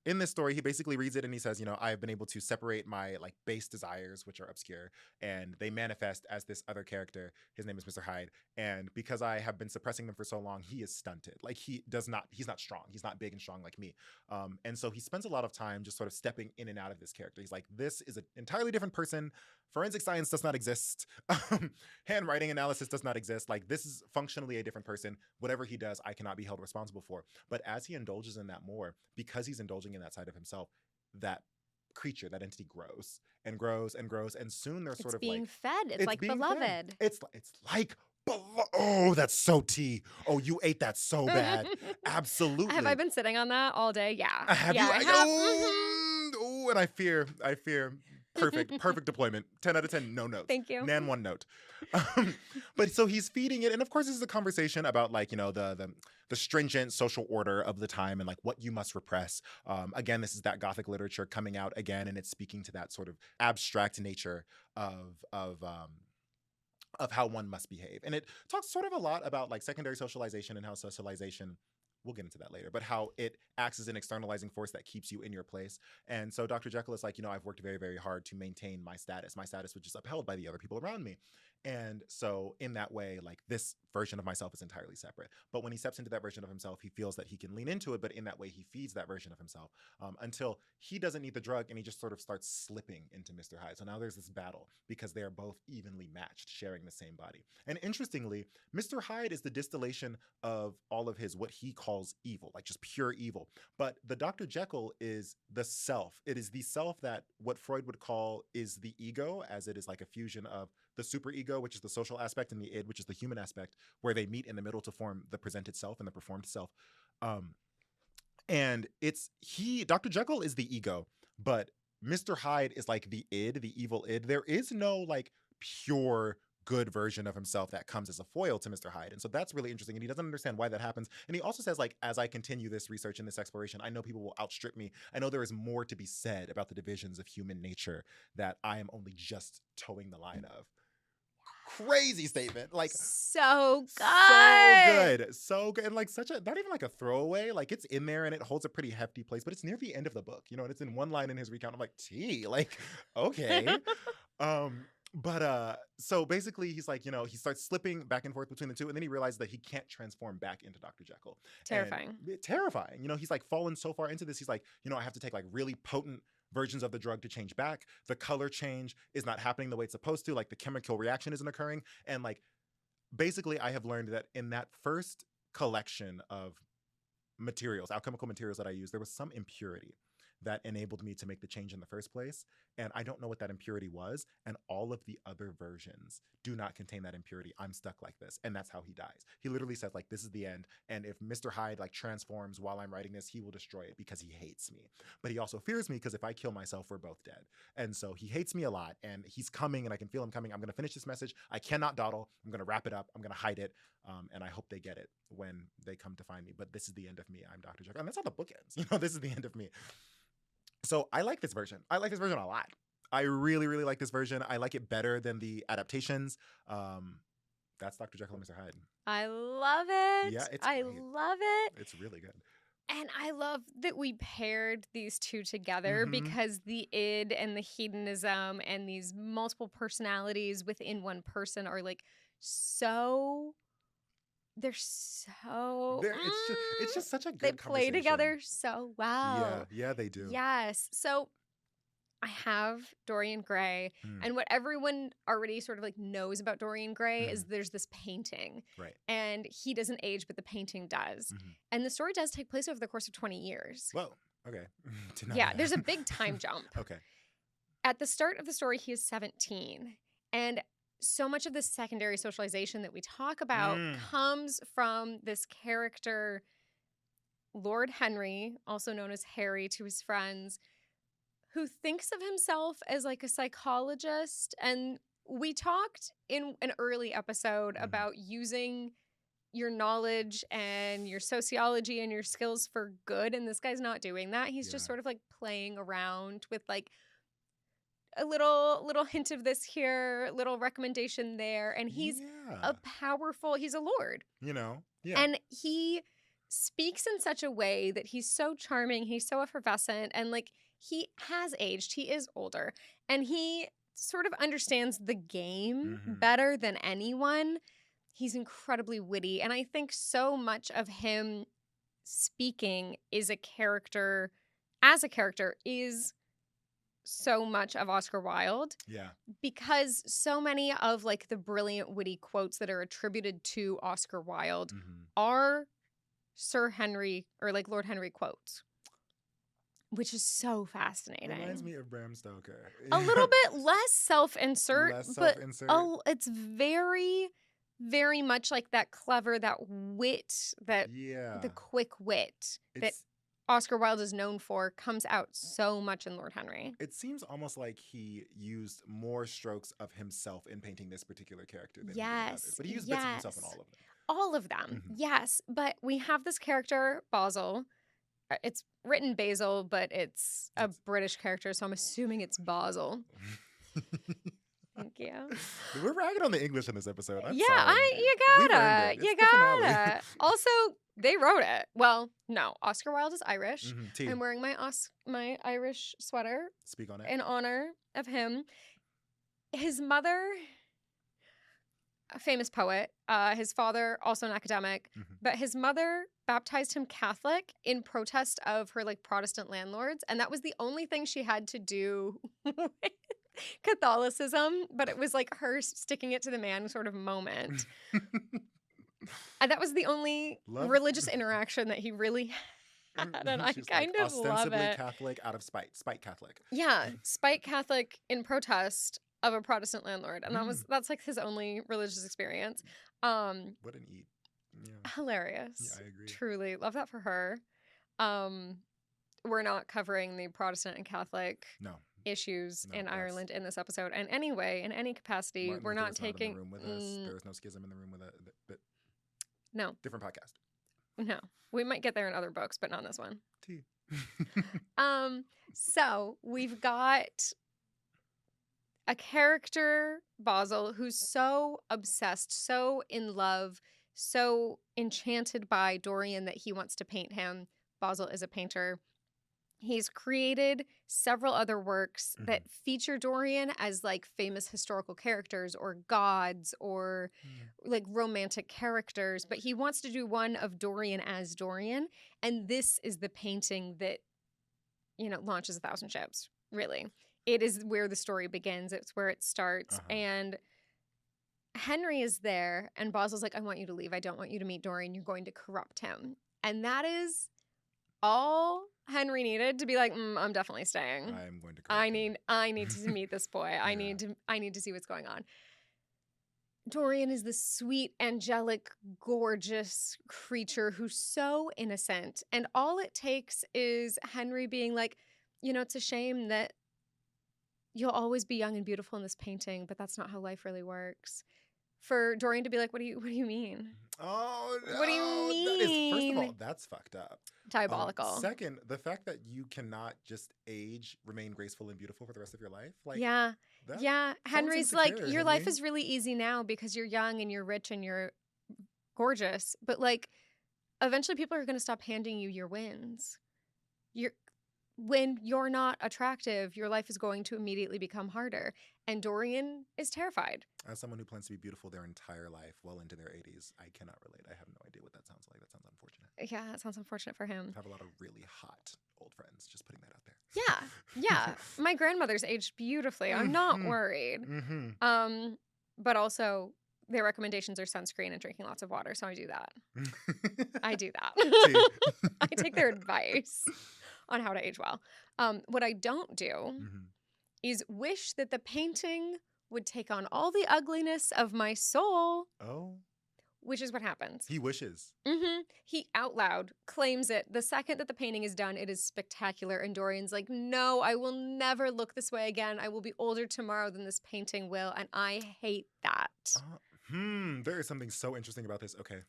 this story, he basically reads it and he says, you know, I've been able to separate my like base desires, which are obscure, and they manifest as this other character. His name is Mr. Hyde. And because I have been suppressing them for so long, he is stunted. Like he's not strong. He's not big and strong like me. And so he spends a lot of time just sort of stepping in and out of this character. He's like, this is an entirely different person. Forensic science does not exist. Handwriting analysis does not exist. Like, this is functionally a different person. Whatever he does, I cannot be held responsible for. But as he indulges in that more, because he's indulging in that side of himself, that creature, that entity grows and grows and grows. And soon they're sort of being like fed. It's like beloved. Fed. It's like oh, that's so tea. Oh, you ate that so bad. Absolutely. Have I been sitting on that all day? Yeah. Have yeah, you? I have. Oh, and I fear. Perfect deployment. 10 out of 10, no notes. Thank you. Nan, one note. But so he's feeding it. And of course, this is a conversation about like, you know, the stringent social order of the time and like what you must repress. Again, this is that Gothic literature coming out again, and it's speaking to that sort of abstract nature of how one must behave. And it talks sort of a lot about like secondary socialization and how socialization, we'll get into that later, but how it acts as an externalizing force that keeps you in your place. And so Dr. Jekyll is like, you know, I've worked very, very hard to maintain my status which is upheld by the other people around me. And so in that way, like this version of myself is entirely separate. But when he steps into that version of himself, he feels that he can lean into it. But in that way, he feeds that version of himself until he doesn't need the drug and he just sort of starts slipping into Mr. Hyde. So now there's this battle because they are both evenly matched, sharing the same body. And interestingly, Mr. Hyde is the distillation of all of his what he calls evil, like just pure evil. But the Dr. Jekyll is the self. It is the self that what Freud would call is the ego, as it is like a fusion of the superego, which is the social aspect, and the id, which is the human aspect, where they meet in the middle to form the presented self and the performed self. And Dr. Jekyll is the ego, but Mr. Hyde is like the id, the evil id. There is no like pure good version of himself that comes as a foil to Mr. Hyde. And so that's really interesting. And he doesn't understand why that happens. And he also says, like, as I continue this research and this exploration, I know people will outstrip me. I know there is more to be said about the divisions of human nature that I am only just towing the line of. Crazy statement. Like, so good. And like such a, not even like a throwaway, like it's in there and it holds a pretty hefty place, but it's near the end of the book, you know, and it's in one line in his recount. I'm like, like, okay. But so basically he's like, you know, he starts slipping back and forth between the two, and then he realizes that he can't transform back into Dr. Jekyll. Terrifying. You know, he's like fallen so far into this. He's like, you know, I have to take like really potent versions of the drug to change back. The color change is not happening the way it's supposed to. Like the chemical reaction isn't occurring. And like, basically I have learned that in that first collection of materials, alchemical materials that I used, there was some impurity that enabled me to make the change in the first place. And I don't know what that impurity was. And all of the other versions do not contain that impurity. I'm stuck like this. And that's how he dies. He literally says, like, this is the end. And if Mr. Hyde, like, transforms while I'm writing this, he will destroy it because he hates me. But he also fears me because if I kill myself, we're both dead. And so he hates me a lot. And he's coming, and I can feel him coming. I'm going to finish this message. I cannot dawdle. I'm going to wrap it up. I'm going to hide it. And I hope they get it when they come to find me. But this is the end of me. I'm Dr. Jekyll. And that's how the book ends. You know, this is the end of me. So I like this version. I like this version a lot. I really, really like this version. I like it better than the adaptations. That's Dr. Jekyll and Mr. Hyde. I love it. Yeah, it's I great. love it. It's really good. And I love that we paired these two together because the id and the hedonism and these multiple personalities within one person are like so... They're so... It's just such a good They play together so well. Yeah, they do. Yes. So I have Dorian Gray, and what everyone already sort of like knows about Dorian Gray is there's this painting. Right. And he doesn't age, but the painting does. And the story does take place over the course of 20 years. Whoa. Okay. Yeah, there's a big time jump. Okay. At the start of the story, he is 17. And so much of the secondary socialization that we talk about comes from this character, Lord Henry, also known as Harry to his friends, who thinks of himself as like a psychologist. And we talked in an early episode about using your knowledge and your sociology and your skills for good. And this guy's not doing that. He's just sort of like playing around with like a little hint of this here, little recommendation there. And he's he's a lord. You know? Yeah. And he speaks in such a way that he's so charming, he's so effervescent, and like he has aged, he is older, and he sort of understands the game better than anyone. He's incredibly witty, and I think so much of him speaking as a character is so much of Oscar Wilde. Yeah. Because so many of like the brilliant witty quotes that are attributed to Oscar Wilde are Sir Henry or like Lord Henry quotes, which is so fascinating. Reminds me of Bram Stoker. A little bit less self-insert, but it's very, very much like that clever, that wit, that the quick wit that Oscar Wilde is known for comes out so much in Lord Henry. It seems almost like he used more strokes of himself in painting this particular character than he did others. But he used bits of himself in all of them. All of them, yes. But we have this character, Basil. It's written Basil, but it's a British character, so I'm assuming it's Basil. Thank you. We're ragging on the English in this episode. You gotta. Also, they wrote it. Well, no, Oscar Wilde is Irish. I'm wearing my Irish sweater. Speak on it. In honor of him. His mother, a famous poet. His father, also an academic. But his mother baptized him Catholic in protest of her like Protestant landlords. And that was the only thing she had to do with Catholicism. But it was like her sticking it to the man sort of moment. And that was the only religious interaction that he really had. And I kind of love it. Ostensibly Catholic out of spite. Spite Catholic. Yeah. Spite Catholic in protest of a Protestant landlord. And that's like his only religious experience. What an eat. Yeah. Hilarious. Yeah, I agree. Truly. Love that for her. We're not covering the Protestant and Catholic issues in Ireland in this episode. And anyway, in any capacity, Martin we're Luther not was taking... in the room with us. There was no schism in the room with us. But no. Different podcast. No. We might get there in other books, but not in this one. Tea. So we've got a character, Basil, who's so obsessed, so in love, so enchanted by Dorian that he wants to paint him. Basil is a painter. He's created several other works that feature Dorian as like famous historical characters or gods or like romantic characters. But he wants to do one of Dorian as Dorian. And this is the painting that, you know, launches 1,000 ships, really. It is where the story begins. It's where it starts. And Henry is there and Basil's like, I want you to leave. I don't want you to meet Dorian. You're going to corrupt him. And that is all Henry needed to be like, I'm definitely staying. I'm going to correct him. I need to meet this boy. I need to see what's going on. Dorian is this sweet, angelic, gorgeous creature who's so innocent. And all it takes is Henry being like, it's a shame that you'll always be young and beautiful in this painting, but that's not how life really works. For Dorian to be like, what do you mean? Oh, no. What do you mean? First of all, that's fucked up. Diabolical. Second, the fact that you cannot just remain graceful and beautiful for the rest of your life. Like, yeah. Henry's like, your life Henry. is really easy now because you're young and you're rich and you're gorgeous. But like, eventually people are going to stop handing you your wins. When you're not attractive, your life is going to immediately become harder. And Dorian is terrified. As someone who plans to be beautiful their entire life, well into their 80s, I cannot relate. I have no idea what that sounds like. That sounds unfortunate. Yeah, that sounds unfortunate for him. I have a lot of really hot old friends. Just putting that out there. Yeah. My grandmother's aged beautifully. I'm not worried. But also, their recommendations are sunscreen and drinking lots of water. So I do that. I take their advice on how to age well. What I don't do is wish that the painting would take on all the ugliness of my soul. Oh. Which is what happens. He wishes. He out loud claims it. The second that the painting is done, it is spectacular. And Dorian's like, no, I will never look this way again. I will be older tomorrow than this painting will. And I hate that. There is something so interesting about this. Okay.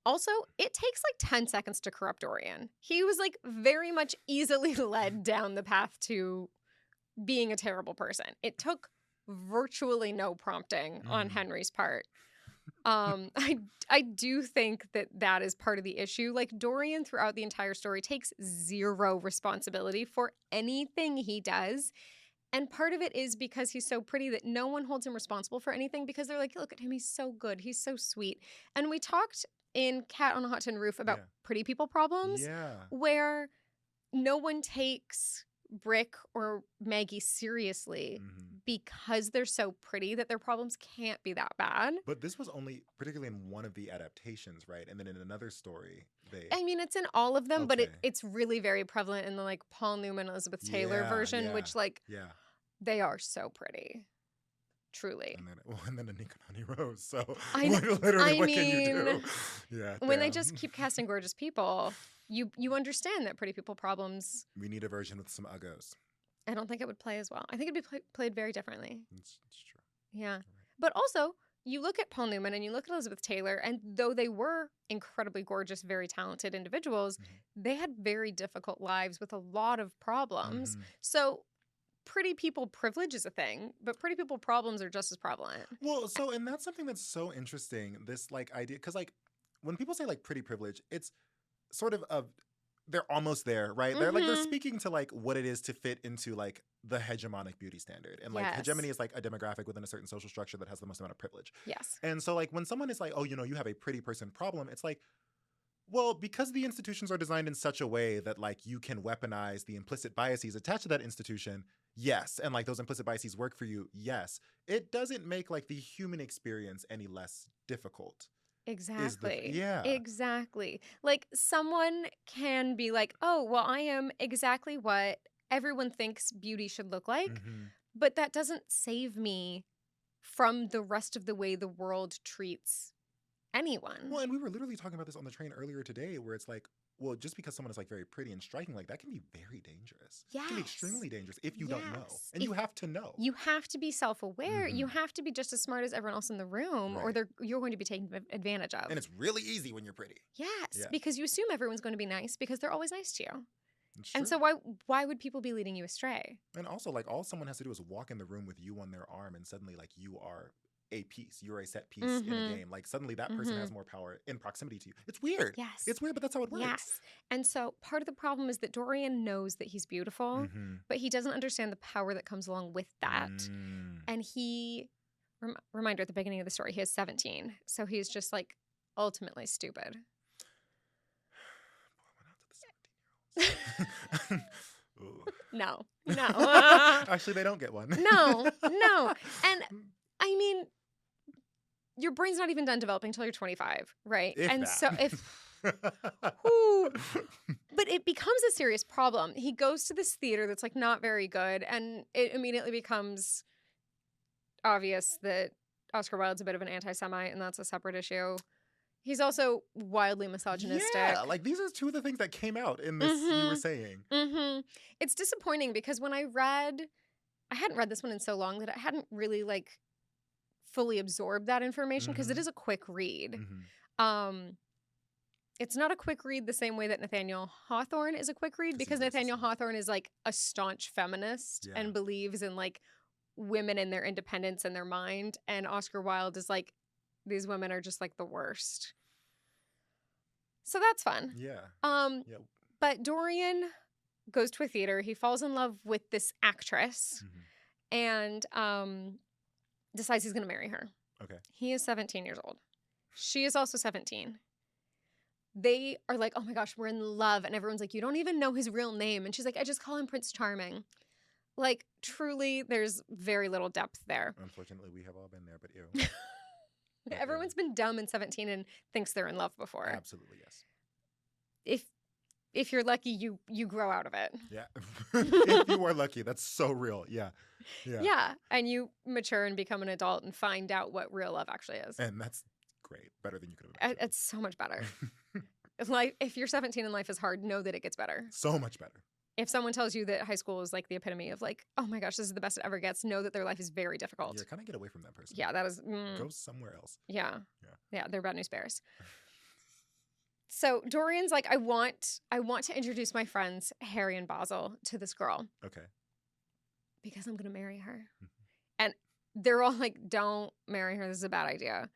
Also, it takes like 10 seconds to corrupt Dorian. He was like very much easily led down the path to being a terrible person. It took virtually no prompting on Henry's part. I do think that is part of the issue. Like, Dorian throughout the entire story takes zero responsibility for anything he does. And part of it is because he's so pretty that no one holds him responsible for anything because they're like, look at him, he's so good, he's so sweet. And we talked in Cat on a Hot Tin Roof about pretty people problems where no one takes Brick or Maggie seriously because they're so pretty that their problems can't be that bad. But this was only particularly in one of the adaptations, right? And then in another story, I mean, it's in all of them, but it's really very prevalent in the like Paul Newman, Elizabeth Taylor version, which like they are so pretty. Truly. And then Anika Noni Rose. So literally, what can you do? Yeah. When they just keep casting gorgeous people, you understand that pretty people problems. We need a version with some uggos. I don't think it would play as well. I think it'd be played very differently. It's true. Yeah. Right. But also, you look at Paul Newman and you look at Elizabeth Taylor, and though they were incredibly gorgeous, very talented individuals, they had very difficult lives with a lot of problems. So pretty people privilege is a thing, but pretty people problems are just as prevalent. Well, and that's something that's so interesting, this like idea, because like when people say like pretty privilege, it's sort of they're almost there, right? They're like, they're speaking to like what it is to fit into like the hegemonic beauty standard. And like hegemony is like a demographic within a certain social structure that has the most amount of privilege. Yes. And so like when someone is like, oh, you have a pretty person problem, it's like, well, because the institutions are designed in such a way that like you can weaponize the implicit biases attached to that institution, yes. And like those implicit biases work for you, yes. It doesn't make like the human experience any less difficult. Exactly. Exactly. Like someone can be like, oh, well, I am exactly what everyone thinks beauty should look like, but that doesn't save me from the rest of the way the world treats anyone. Well, and we were literally talking about this on the train earlier today where it's like, well, just because someone is like very pretty and striking, like that can be very dangerous. Yes. It can be extremely dangerous if you don't know. And you have to know. You have to be self-aware. You have to be just as smart as everyone else in the room or you're going to be taken advantage of. And it's really easy when you're pretty. Yes, because you assume everyone's going to be nice because they're always nice to you. And so why would people be leading you astray? And also, like, all someone has to do is walk in the room with you on their arm and suddenly, like, you are a piece. You're a set piece in a game. Like, suddenly that person has more power in proximity to you. It's weird. Yes. It's weird, but that's how it works. Yes. And so part of the problem is that Dorian knows that he's beautiful, but he doesn't understand the power that comes along with that. And he, reminder at the beginning of the story, he is 17. So he's just, like, ultimately stupid. No. Actually, they don't get one. No. And I mean, your brain's not even done developing until you're 25, right? But but it becomes a serious problem. He goes to this theater that's like not very good, and it immediately becomes obvious that Oscar Wilde's a bit of an anti-Semite, and that's a separate issue. He's also wildly misogynistic. Yeah, like these are two of the things that came out in this you were saying. It's disappointing because when I hadn't read this one in so long that I hadn't really like fully absorbed that information because it is a quick read. It's not a quick read the same way that Nathaniel Hawthorne is a quick read because Nathaniel Hawthorne is like a staunch feminist and believes in like women and their independence and their mind. And Oscar Wilde is like, these women are just like the worst. So that's fun. Yeah. But Dorian goes to a theater. He falls in love with this actress and decides he's going to marry her. Okay. He is 17 years old. She is also 17. They are like, oh my gosh, we're in love. And everyone's like, you don't even know his real name. And she's like, I just call him Prince Charming. Like, truly, there's very little depth there. Unfortunately, we have all been there, but ew. Everyone's been dumb and 17 and thinks they're in love before. Absolutely, yes. If you're lucky, you grow out of it. Yeah. If you are lucky, that's so real. Yeah. Yeah. And you mature and become an adult and find out what real love actually is. And that's great. Better than you could have imagined. It's so much better. If you're 17 and life is hard, know that it gets better. So much better. If someone tells you that high school is like the epitome of like, oh my gosh, this is the best it ever gets, know that their life is very difficult. Yeah, kind of get away from that person. Yeah, that is... Go somewhere else. Yeah, they're bad news bears. So Dorian's like, I want to introduce my friends Harry and Basil to this girl. Okay. Because I'm going to marry her. And they're all like, don't marry her. This is a bad idea.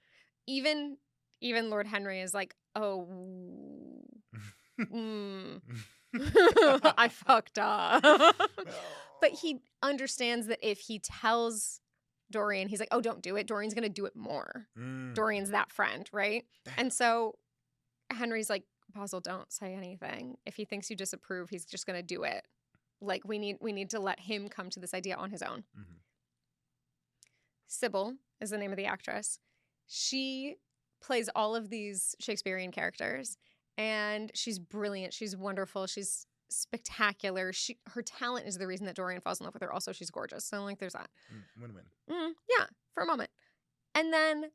Even Lord Henry is like, oh... I fucked up. But he understands that if he tells Dorian, he's like, oh, don't do it. Dorian's going to do it more. Dorian's that friend, right? And so Henry's like, Basil, don't say anything. If he thinks you disapprove, he's just going to do it. Like, we need to let him come to this idea on his own. Sybil is the name of the actress. She plays all of these Shakespearean characters. And she's brilliant. She's wonderful. She's spectacular. Her talent is the reason that Dorian falls in love with her. Also, she's gorgeous. So, like, there's that. Win-win. Yeah, for a moment. And then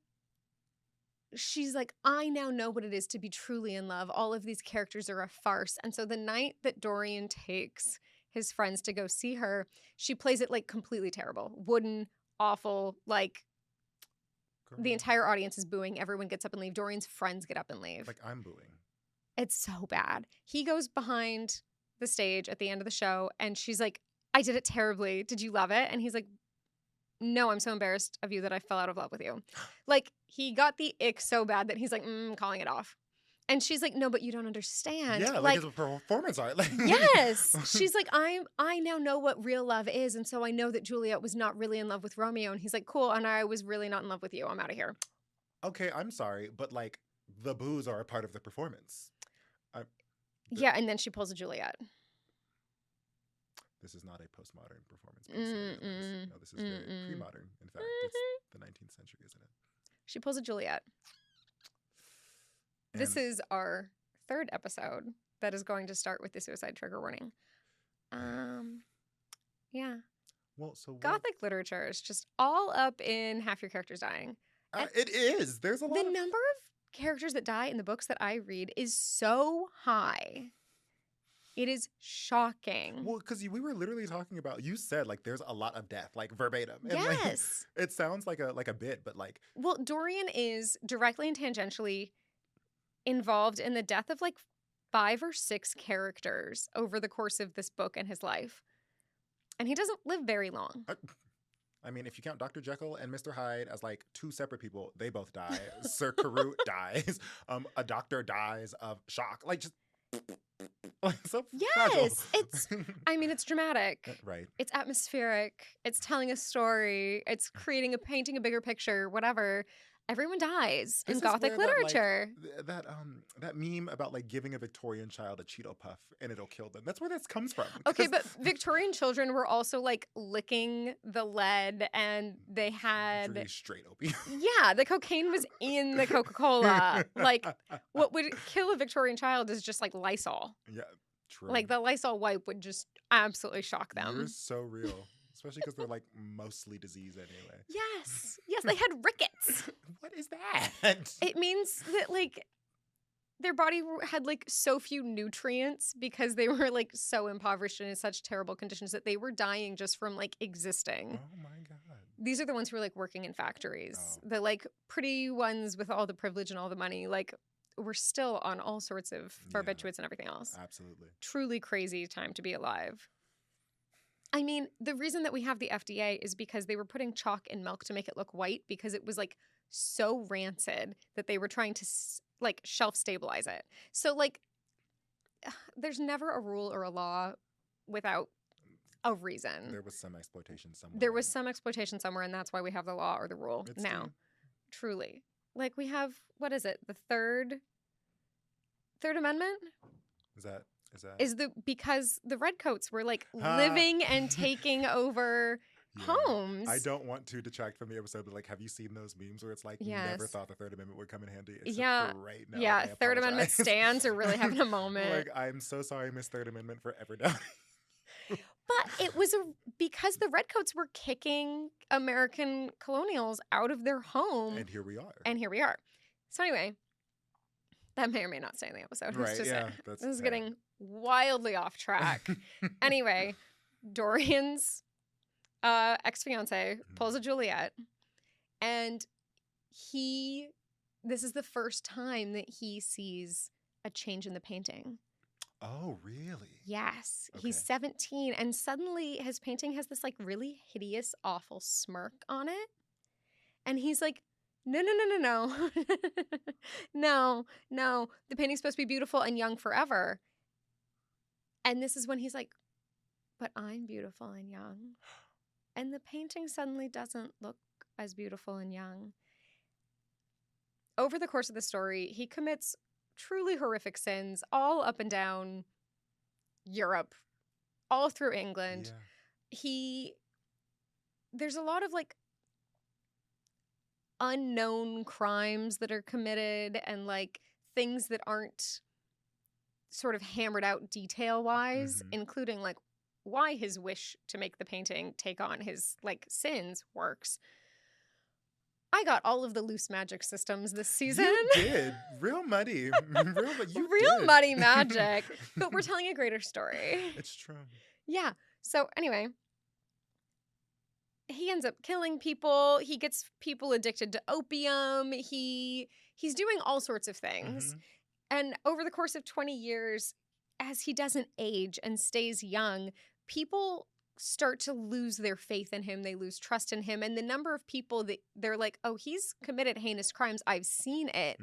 she's like, I now know what it is to be truly in love. All of these characters are a farce. And so the night that Dorian takes his friends to go see her, she plays it, like, completely terrible. Wooden, awful, like... Girl. The entire audience is booing. Everyone gets up and leave. Dorian's friends get up and leave. Like, I'm booing. It's so bad. He goes behind the stage at the end of the show, and she's like, I did it terribly. Did you love it? And he's like, no, I'm so embarrassed of you that I fell out of love with you. Like, he got the ick so bad that he's like, calling it off. And she's like, no, but you don't understand. Yeah, like his performance art. Like, yes. She's like, I now know what real love is, and so I know that Juliet was not really in love with Romeo. And he's like, cool, and I was really not in love with you. I'm out of here. Okay, I'm sorry, but like, the boos are a part of the performance. Yeah, and then she pulls a Juliet. This is not a postmodern performance. No, this is very pre-modern. In fact, it's the 19th century, isn't it? She pulls a Juliet. And this is our third episode that is going to start with the suicide trigger warning. Yeah. Well, so Gothic literature is just all up in half your characters dying. It is. There's a lot. The number of characters that die in the books that I read is so high. It is shocking. Well, because we were literally talking about, you said like there's a lot of death, like verbatim. And, yes. Like, it sounds like a bit, but like. Well, Dorian is directly and tangentially involved in the death of like 5 or 6 characters over the course of this book and his life. And he doesn't live very long. I mean, if you count Dr. Jekyll and Mr. Hyde as like 2 separate people, they both die. Sir Carute dies. A doctor dies of shock. Like, just like, so yes, it's dramatic. Right. It's atmospheric. It's telling a story. It's painting a bigger picture, whatever. Everyone dies in Gothic literature. That meme about like giving a Victorian child a Cheeto puff and it'll kill them. That's where this comes from. Okay, but Victorian children were also like licking the lead, and they had really straight opium. Yeah, the cocaine was in the Coca-Cola. Like, what would kill a Victorian child is just like Lysol. Yeah. True. Like, the Lysol wipe would just absolutely shock You're them. so real. Especially because they're like mostly diseased anyway. Yes. Yes, they had rickets. What is that? It means that, like, their body had, like, so few nutrients because they were, like, so impoverished and in such terrible conditions that they were dying just from, like, existing. Oh my God. These are the ones who were, like, working in factories. Oh. The, like, pretty ones with all the privilege and all the money, like, were still on all sorts of barbiturates and everything else. Absolutely. Truly crazy time to be alive. I mean, the reason that we have the FDA is because they were putting chalk in milk to make it look white because it was, like, so rancid that they were trying to, like, shelf stabilize it. So, like, there's never a rule or a law without a reason. There was some exploitation somewhere. There was some exploitation somewhere, and that's why we have the law or the rule now. deep. Truly. Like, we have, what is it? The Third Amendment? Is Because the redcoats were, like, living and taking over homes. I don't want to detract from the episode, but, like, have you seen those memes where it's like, never thought the Third Amendment would come in handy? Except for right now. Yeah, Third Amendment stands are really having a moment. Like, I'm so sorry, Miss Third Amendment, for ever dying. But it was because the redcoats were kicking American colonials out of their home. And here we are. So anyway, that may or may not stay in the episode. Right, this is getting wildly off track. Anyway, Dorian's ex-fiance pulls a Juliet, and this is the first time that he sees a change in the painting. Oh, really? Yes. Okay. He's 17, and suddenly his painting has this, like, really hideous, awful smirk on it. And he's like, no. No. The painting's supposed to be beautiful and young forever. And this is when he's like, but I'm beautiful and young. And the painting suddenly doesn't look as beautiful and young. Over the course of the story, he commits truly horrific sins all up and down Europe, all through England. Yeah. There's a lot of, like, unknown crimes that are committed and, like, things that aren't sort of hammered out detail-wise, including, like, why his wish to make the painting take on his, like, sins works. I got all of the loose magic systems this season. You did. Real muddy. Real muddy magic. But we're telling a greater story. It's true. Yeah. So anyway, he ends up killing people. He gets people addicted to opium. He's doing all sorts of things. And over the course of 20 years, as he doesn't age and stays young, people start to lose their faith in him. They lose trust in him. And the number of people that they're like, oh, he's committed heinous crimes. I've seen it.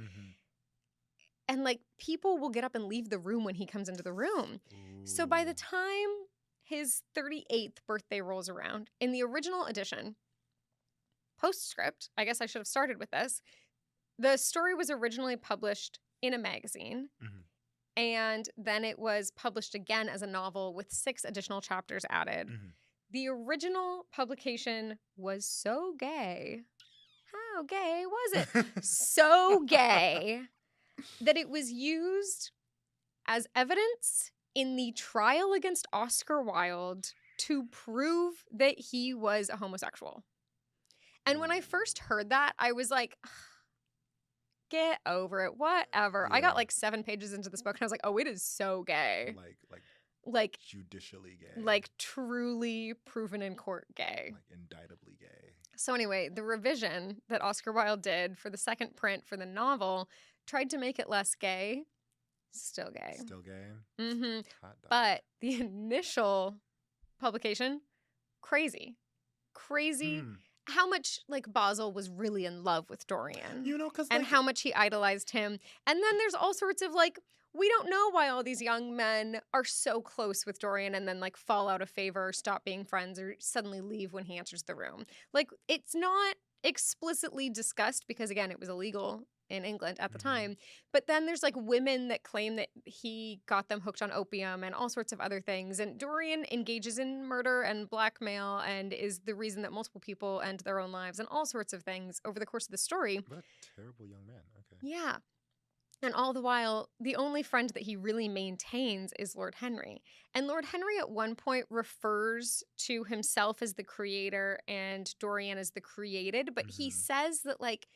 And, like, people will get up and leave the room when he comes into the room. Ooh. So by the time his 38th birthday rolls around, in the original edition, postscript, I guess I should have started with this, the story was originally published in a magazine. And then it was published again as a novel with 6 additional chapters added. The original publication was so gay. How gay was it? So gay that it was used as evidence in the trial against Oscar Wilde to prove that he was a homosexual. And when I first heard that, I was like, get over it. Whatever. I got, like, 7 pages into this book and I was like, oh, it is so gay. Like judicially gay. Like, truly proven in court gay. Like, indictably gay. So anyway, the revision that Oscar Wilde did for the second print for the novel tried to make it less gay. Still gay. Still gay? Hot dog. But the initial publication, crazy. How much, like, Basil was really in love with Dorian. You know, because, and how much he idolized him. And then there's all sorts of, like, we don't know why all these young men are so close with Dorian and then, like, fall out of favor, stop being friends, or suddenly leave when he enters the room. Like, it's not explicitly discussed because, again, it was illegal in England at the time. But then there's, like, women that claim that he got them hooked on opium and all sorts of other things. And Dorian engages in murder and blackmail and is the reason that multiple people end their own lives and all sorts of things over the course of the story. What a terrible young man. Okay. Yeah. And all the while, the only friend that he really maintains is Lord Henry. And Lord Henry at one point refers to himself as the creator and Dorian as the created, but he says that, like,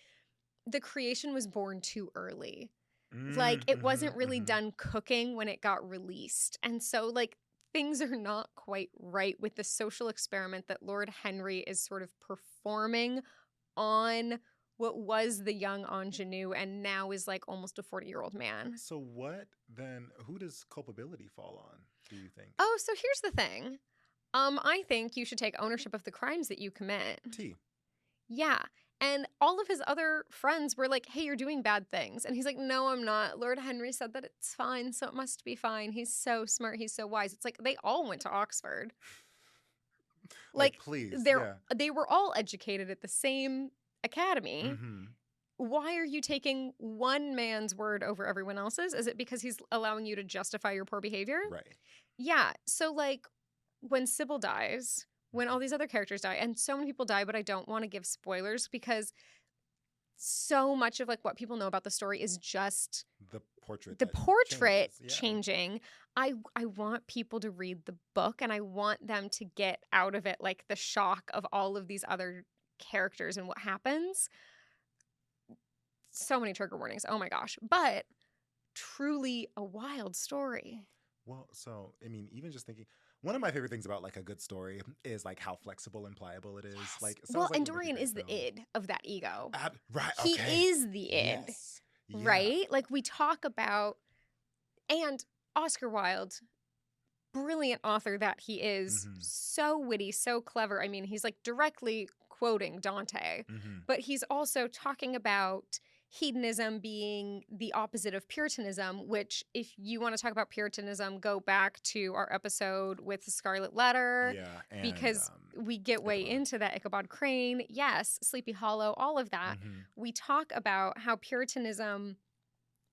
the creation was born too early. Like, it wasn't really done cooking when it got released. And so, like, things are not quite right with the social experiment that Lord Henry is sort of performing on what was the young ingenue and now is like almost a 40-year-old man. So what then, who does culpability fall on, do you think? Oh, so here's the thing. I think you should take ownership of the crimes that you commit. T. Yeah. And all of his other friends were like, hey, you're doing bad things. And he's like, no, I'm not. Lord Henry said that it's fine, so it must be fine. He's so smart. He's so wise. It's like they all went to Oxford. Like please. They were all educated at the same academy. Why are you taking one man's word over everyone else's? Is it because he's allowing you to justify your poor behavior? Right. Yeah. So, like, when Sybil dies, when all these other characters die, and so many people die, but I don't want to give spoilers because so much of, like, what people know about the story is just the portrait changing. I want people to read the book, and I want them to get out of it, like, the shock of all of these other characters and what happens. So many trigger warnings. Oh my gosh. But truly a wild story. Well, so, I mean, even just thinking, one of my favorite things about, like, a good story is, like, how flexible and pliable it is. Yes. Like, well, and Dorian is the id of that ego. Right. He is the id. Yes. Yeah. Right? Like, we talk about, and Oscar Wilde, brilliant author that he is, so witty, so clever. I mean, he's, like, directly quoting Dante, but he's also talking about hedonism being the opposite of Puritanism, which, if you want to talk about Puritanism, go back to our episode with the Scarlet Letter, because we get way into that. Ichabod Crane, yes, Sleepy Hollow, all of that. We talk about how Puritanism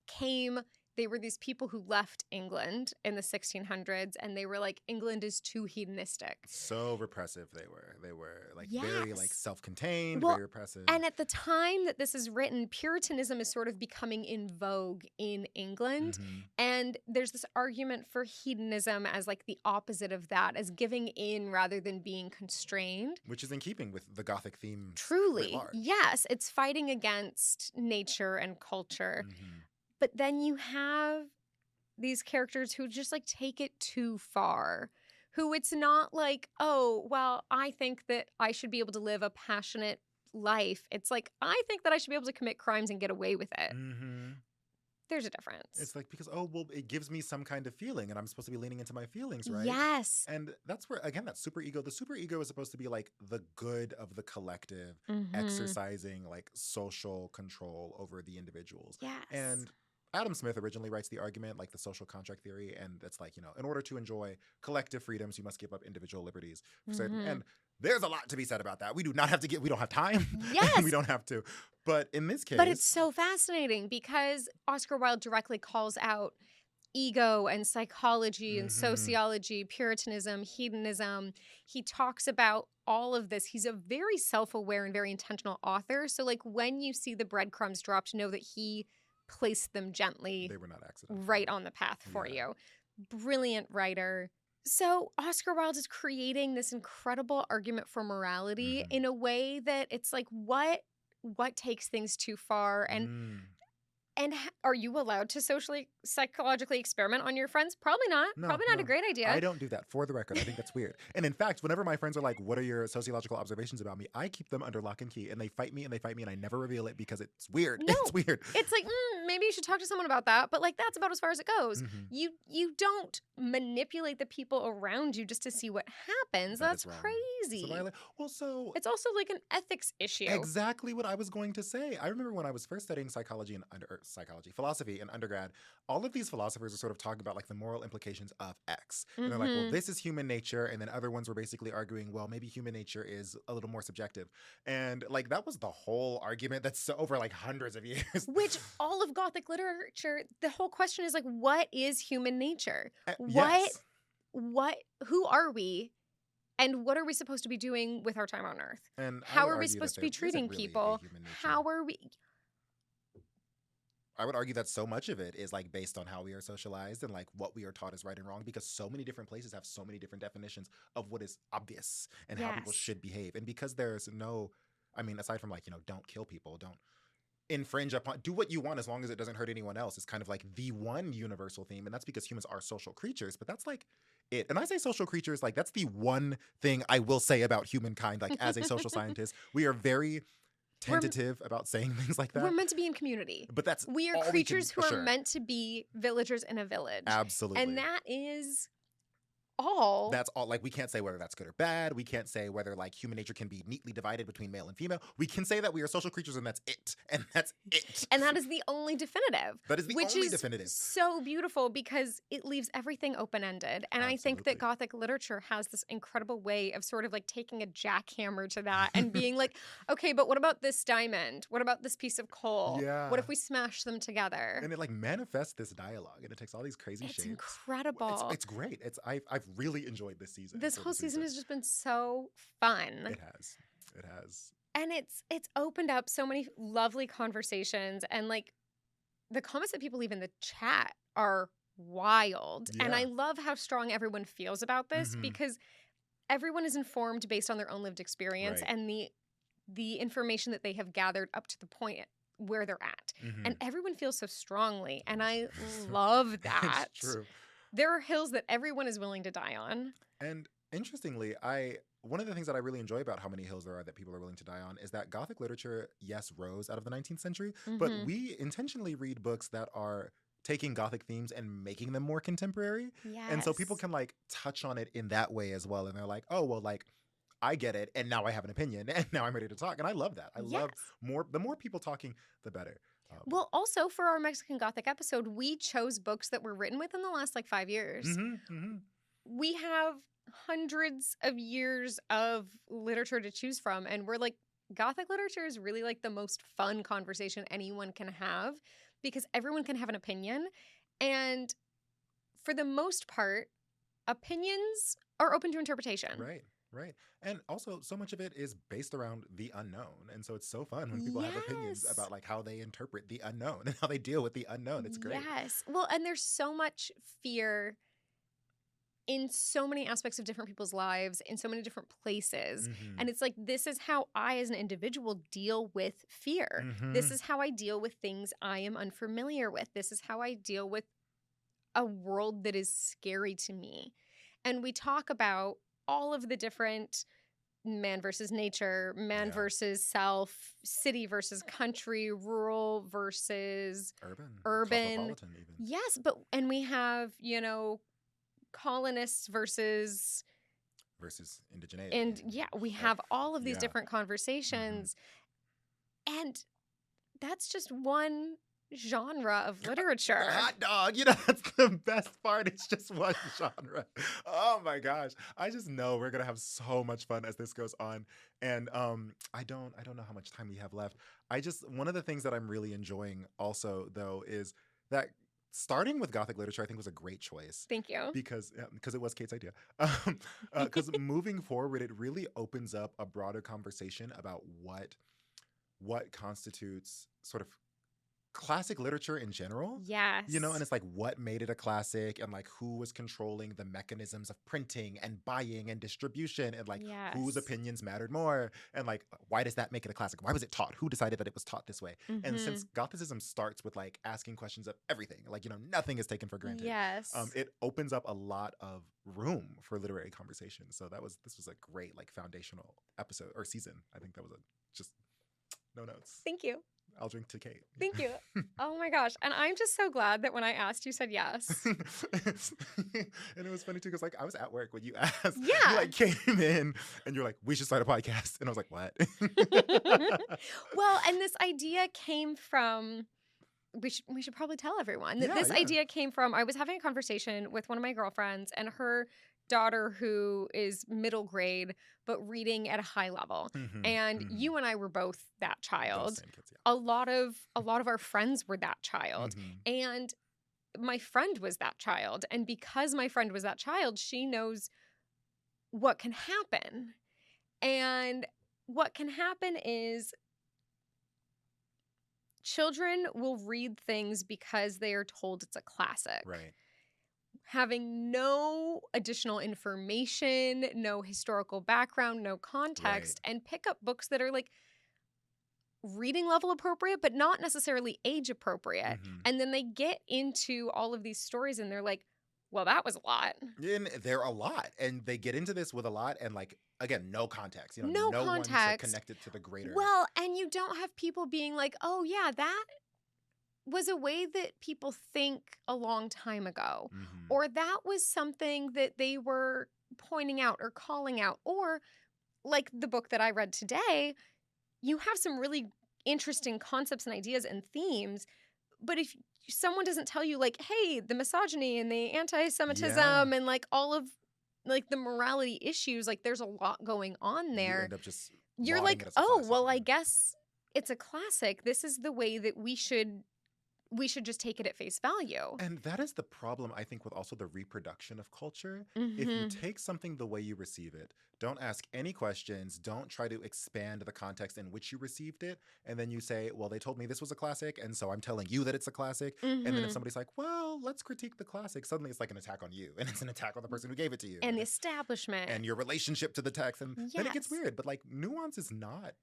came. They were these people who left England in the 1600s, and they were like, England is too hedonistic. So repressive they were. They were, like, yes. very, like, self-contained, well, very repressive. And at the time that this is written, Puritanism is sort of becoming in vogue in England. And there's this argument for hedonism as, like, the opposite of that, as giving in rather than being constrained. Which is in keeping with the Gothic theme. Truly. Yes. It's fighting against nature and culture. But then you have these characters who just, like, take it too far, who it's not like, oh, well, I think that I should be able to live a passionate life. It's like, I think that I should be able to commit crimes and get away with it. There's a difference. It's like, because, oh, well, it gives me some kind of feeling, and I'm supposed to be leaning into my feelings, right? Yes. And that's where, again, that super ego, the super ego is supposed to be, like, the good of the collective, exercising, like, social control over the individuals. Yes. And Adam Smith originally writes the argument, like the social contract theory, and it's like, you know, in order to enjoy collective freedoms, you must give up individual liberties for certain. And there's a lot to be said about that. We do not have to we don't have time. Yes. We don't have to. But in this case. But it's so fascinating because Oscar Wilde directly calls out ego and psychology and sociology, Puritanism, hedonism. He talks about all of this. He's a very self-aware and very intentional author. So, like, when you see the breadcrumbs dropped, know that he placed them gently. They were not accidental. Right on the path for you. Brilliant writer. So Oscar Wilde is creating this incredible argument for morality in a way that it's like, what takes things too far? And are you allowed to socially, psychologically experiment on your friends? Probably not. No, Probably not a great idea. I don't do that, for the record. I think that's weird. And in fact, whenever my friends are like, what are your sociological observations about me? I keep them under lock and key. And they fight me and they fight me and I never reveal it because it's weird. No, it's weird. It's like, maybe you should talk to someone about that. But, like, that's about as far as it goes. You don't manipulate the people around you just to see what happens. That's crazy. So it's also like an ethics issue. Exactly what I was going to say. I remember when I was first studying philosophy in undergrad, all of these philosophers are sort of talking about, like, the moral implications of X. And they're like, well, this is human nature. And then other ones were basically arguing, well, maybe human nature is a little more subjective. And, like, that was the whole argument that's over, like, hundreds of years. Which all of Gothic literature, the whole question is, like, what is human nature? Yes. Who are we? And what are we supposed to be doing with our time on Earth? And how are we supposed to be treating people? How are we? I would argue that so much of it is like based on how we are socialized and like what we are taught is right and wrong, because so many different places have so many different definitions of what is obvious and how people Yes. should behave. And because there's no, I mean, aside from like, you know, don't kill people, don't infringe upon, do what you want as long as it doesn't hurt anyone else, is kind of like the one universal theme. And that's because humans are social creatures, but that's like it. And I say social creatures, like that's the one thing I will say about humankind. Like as a social scientist, we are very tentative about saying things like that. We're meant to be in community. But that's we are all creatures we can, who are sure. meant to be villagers in a village. Absolutely. And that is all. That's all. Like, we can't say whether that's good or bad. We can't say whether like human nature can be neatly divided between male and female. We can say that we are social creatures and that's it. And that's it. And that is the only definitive. That is the only definitive. So beautiful because it leaves everything open-ended. And I think that Gothic literature has this incredible way of sort of like taking a jackhammer to that and being like, okay, but what about this diamond? What about this piece of coal? Yeah. What if we smash them together? And it like manifests this dialogue and it takes all these crazy shapes. It's incredible. It's great. I've really enjoyed this season. This whole season has just been so fun. It has. And it's opened up so many lovely conversations, and like the comments that people leave in the chat are wild. Yeah. And I love how strong everyone feels about this because everyone is informed based on their own lived experience and the information that they have gathered up to the point where they're at. And everyone feels so strongly, and I love that. It's true. There are hills that everyone is willing to die on. And interestingly, one of the things that I really enjoy about how many hills there are that people are willing to die on is that Gothic literature, yes, rose out of the 19th century, but we intentionally read books that are taking Gothic themes and making them more contemporary. Yes. And so people can like touch on it in that way as well. And they're like, oh, well, like, I get it, and now I have an opinion, and now I'm ready to talk. And I love that. I love the more people talking, the better. Well, also for our Mexican Gothic episode, we chose books that were written within the last like 5 years. We have hundreds of years of literature to choose from, and we're like, Gothic literature is really like the most fun conversation anyone can have because everyone can have an opinion. And for the most part, opinions are open to interpretation. Right. And also so much of it is based around the unknown. And so it's so fun when people have opinions about like how they interpret the unknown and how they deal with the unknown. It's great. Yes. Well, and there's so much fear in so many aspects of different people's lives, in so many different places. And it's like, this is how I as an individual deal with fear. This is how I deal with things I am unfamiliar with. This is how I deal with a world that is scary to me. And we talk about all of the different man versus nature, man versus self, city versus country, rural versus urban. Cosmopolitan even. Yes, and we have, you know, colonists versus indigeneity. And we have all of these different conversations. And that's just one genre of literature. Hot dog, you know, that's the best part. It's just one genre. Oh my gosh. I just know we're gonna have so much fun as this goes on. And I don't know how much time we have left. One of the things that I'm really enjoying also though is that starting with Gothic literature, I think was a great choice. Thank you. Because it was Kate's idea. Because moving forward, it really opens up a broader conversation about what constitutes sort of classic literature in general. Yes. You know, and it's like what made it a classic and like who was controlling the mechanisms of printing and buying and distribution and like whose opinions mattered more and like why does that make it a classic? Why was it taught? Who decided that it was taught this way? And since Gothicism starts with like asking questions of everything, like, you know, nothing is taken for granted. Yes. It opens up a lot of room for literary conversation. So this was a great like foundational episode or season. I think that was just no notes. Thank you. I'll drink to Kate. Thank you. Oh my gosh. And I'm just so glad that when I asked, you said yes. And it was funny too, because like I was at work when you asked. Yeah. You like came in and you're like, we should start a podcast. And I was like, what? Well, and this idea came from, we should probably tell everyone that this idea came from, I was having a conversation with one of my girlfriends and her daughter who is middle grade but reading at a high level. And you and I were both that child. Those same kids, a lot of our friends were that child. And my friend was that child. And because my friend was that child, she knows what can happen. And what can happen is children will read things because they are told it's a classic. Right. Having no additional information, no historical background, no context, and pick up books that are like reading level appropriate, but not necessarily age appropriate. Mhm. And then they get into all of these stories and they're like, well, that was a lot. And they're a lot. And they get into this with a lot and, like, again, no context. You know, No one to context. connect it to the greater. Well, and you don't have people being like, oh, yeah, that was a way that people think a long time ago. Mhm. Or that was something that they were pointing out or calling out. Or like the book that I read today, you have some really interesting concepts and ideas and themes. But if someone doesn't tell you, like, hey, the misogyny and the anti-Semitism and like all of like the morality issues, like there's a lot going on You there. end up just You're lauding like, it as a oh, classic, well, yeah. I guess it's a classic. This is the way that we should just take it at face value. And that is the problem, I think, with also the reproduction of culture. If you take something the way you receive it, don't ask any questions, don't try to expand the context in which you received it, and then you say, well, they told me this was a classic, and so I'm telling you that it's a classic. And then if somebody's like, well, let's critique the classic, suddenly it's like an attack on you, and it's an attack on the person who gave it to you. And the establishment. And your relationship to the text, and then it gets Yes. weird. But, like, nuance is not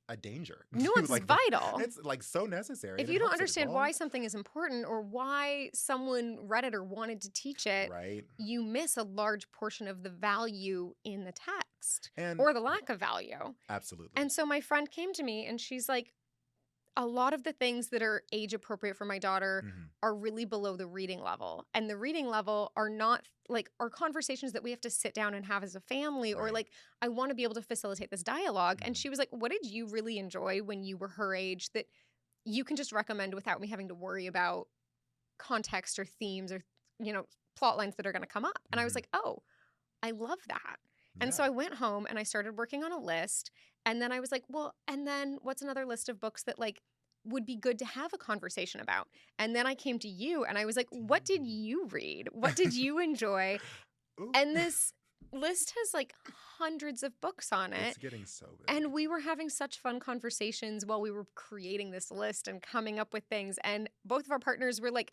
a danger. Nuance Like, is vital. It's, like, so necessary. If and it you don't helps it understand evolve. why something is important or why someone read it or wanted to teach it, Right. you miss a large portion of the value in the text And or the lack of value. absolutely. And so my friend came to me and she's like, a lot of the things that are age appropriate for my daughter Mhm. are really below the reading level. And the reading level are not like are conversations that we have to sit down and have as a family or Right. like I want to be able to facilitate this dialogue. And Mhm. she was like, what did you really enjoy when you were her age that you can just recommend without me having to worry about context or themes or, you know, plot lines that are going to come up? And I was Mhm. like, oh, I love that. And so Yeah. I went home and I started working on a list. And then I was like, well, and then what's another list of books that like would be good to have a conversation about? And then I came to you and I was like, what did you read? What did you enjoy? Ooh. And this list has like hundreds of books on it. It's getting so big. And we were having such fun conversations while we were creating this list and coming up with things. And both of our partners were like,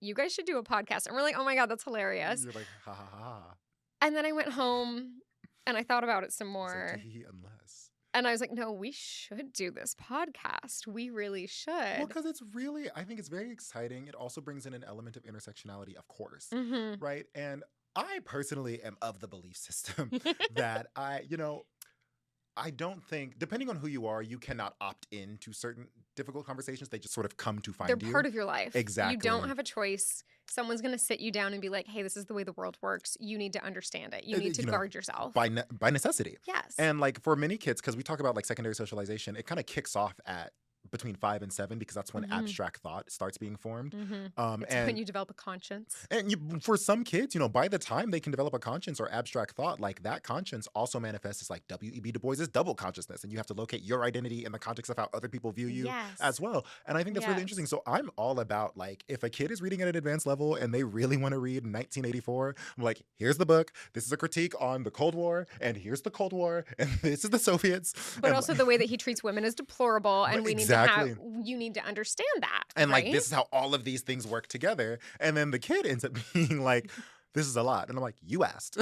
you guys should do a podcast. And we're like, oh my God, that's hilarious. You're like, ha ha ha. And then I went home and I thought about it some It's more. like, tee-hee, unless. And I was like, no, we should do this podcast. We really should. Well, because it's really, I think it's very exciting. It also brings in an element of intersectionality, of course, Mhm. right? And I personally am of the belief system that I don't think, depending on who you are, you cannot opt into certain difficult conversations. They just sort of come to find They're you. part of your life. Exactly. You don't have a choice. Someone's going to sit you down and be like, hey, this is the way the world works. You need to understand it. You need to guard yourself. by necessity. Yes. And like for many kids, because we talk about like secondary socialization, it kind of kicks off at between 5 and 7 because that's when Mhm. abstract thought starts being formed. Mhm. It's when you develop a conscience. And for some kids, by the time they can develop a conscience or abstract thought, like that conscience also manifests as like W.E.B. Du Bois's double consciousness. And you have to locate your identity in the context of how other people view you Yes. as well. And I think that's really interesting. Yes. So I'm all about like, if a kid is reading at an advanced level and they really want to read 1984, I'm like, here's the book. This is a critique on the Cold War. And here's the Cold War. And this is the Soviets. But and, also the way that he treats women is deplorable. And we Exactly. you need to understand that. And right? like, this is how all of these things work together. And then the kid ends up being like, this is a lot. And I'm like, you asked.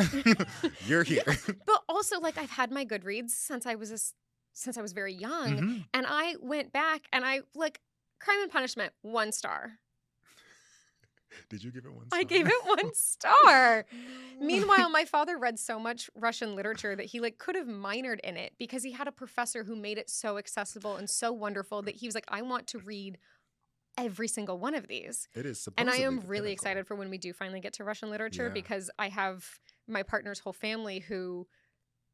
You're here. Yes. But also, like, I've had my Goodreads since I was very young. Mhm. And I went back and I, like, Crime and Punishment, 1 star. Did you give it 1 star? I gave it 1 star. Meanwhile, my father read so much Russian literature that he like could have minored in it because he had a professor who made it so accessible and so wonderful that he was like, I want to read every single one of these. It is And I supposedly am the really pinnacle. excited for when we do finally get to Russian literature Yeah. because I have my partner's whole family who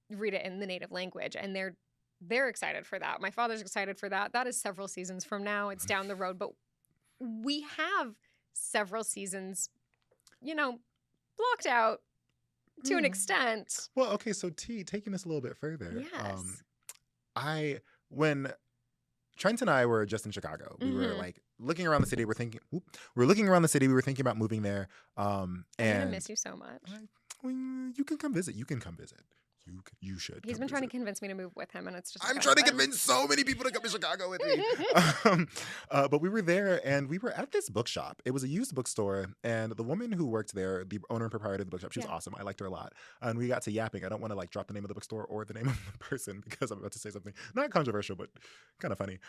read it in the native language and they're excited for that. My father's excited for that. That is several seasons from now. It's down the road, but we have several seasons, blocked out to an Mm. extent. Well, okay, so taking this a little bit further. Yes. When Trent and I were just in Chicago, we were Mhm. like looking around the city. We're looking around the city. We were thinking about moving there. I'm gonna And miss you so much. you can come visit. You can come visit. You should. He's come been trying to visit. convince me to move with him, and it's just I'm not trying to happened. convince so many people to come to Chicago with me. But we were there, and we were at this bookshop. It was a used bookstore, and the woman who worked there, the owner and proprietor of the bookshop, she was Yeah. awesome. I liked her a lot. And we got to yapping. I don't want to like drop the name of the bookstore or the name of the person because I'm about to say something not controversial, but kind of funny.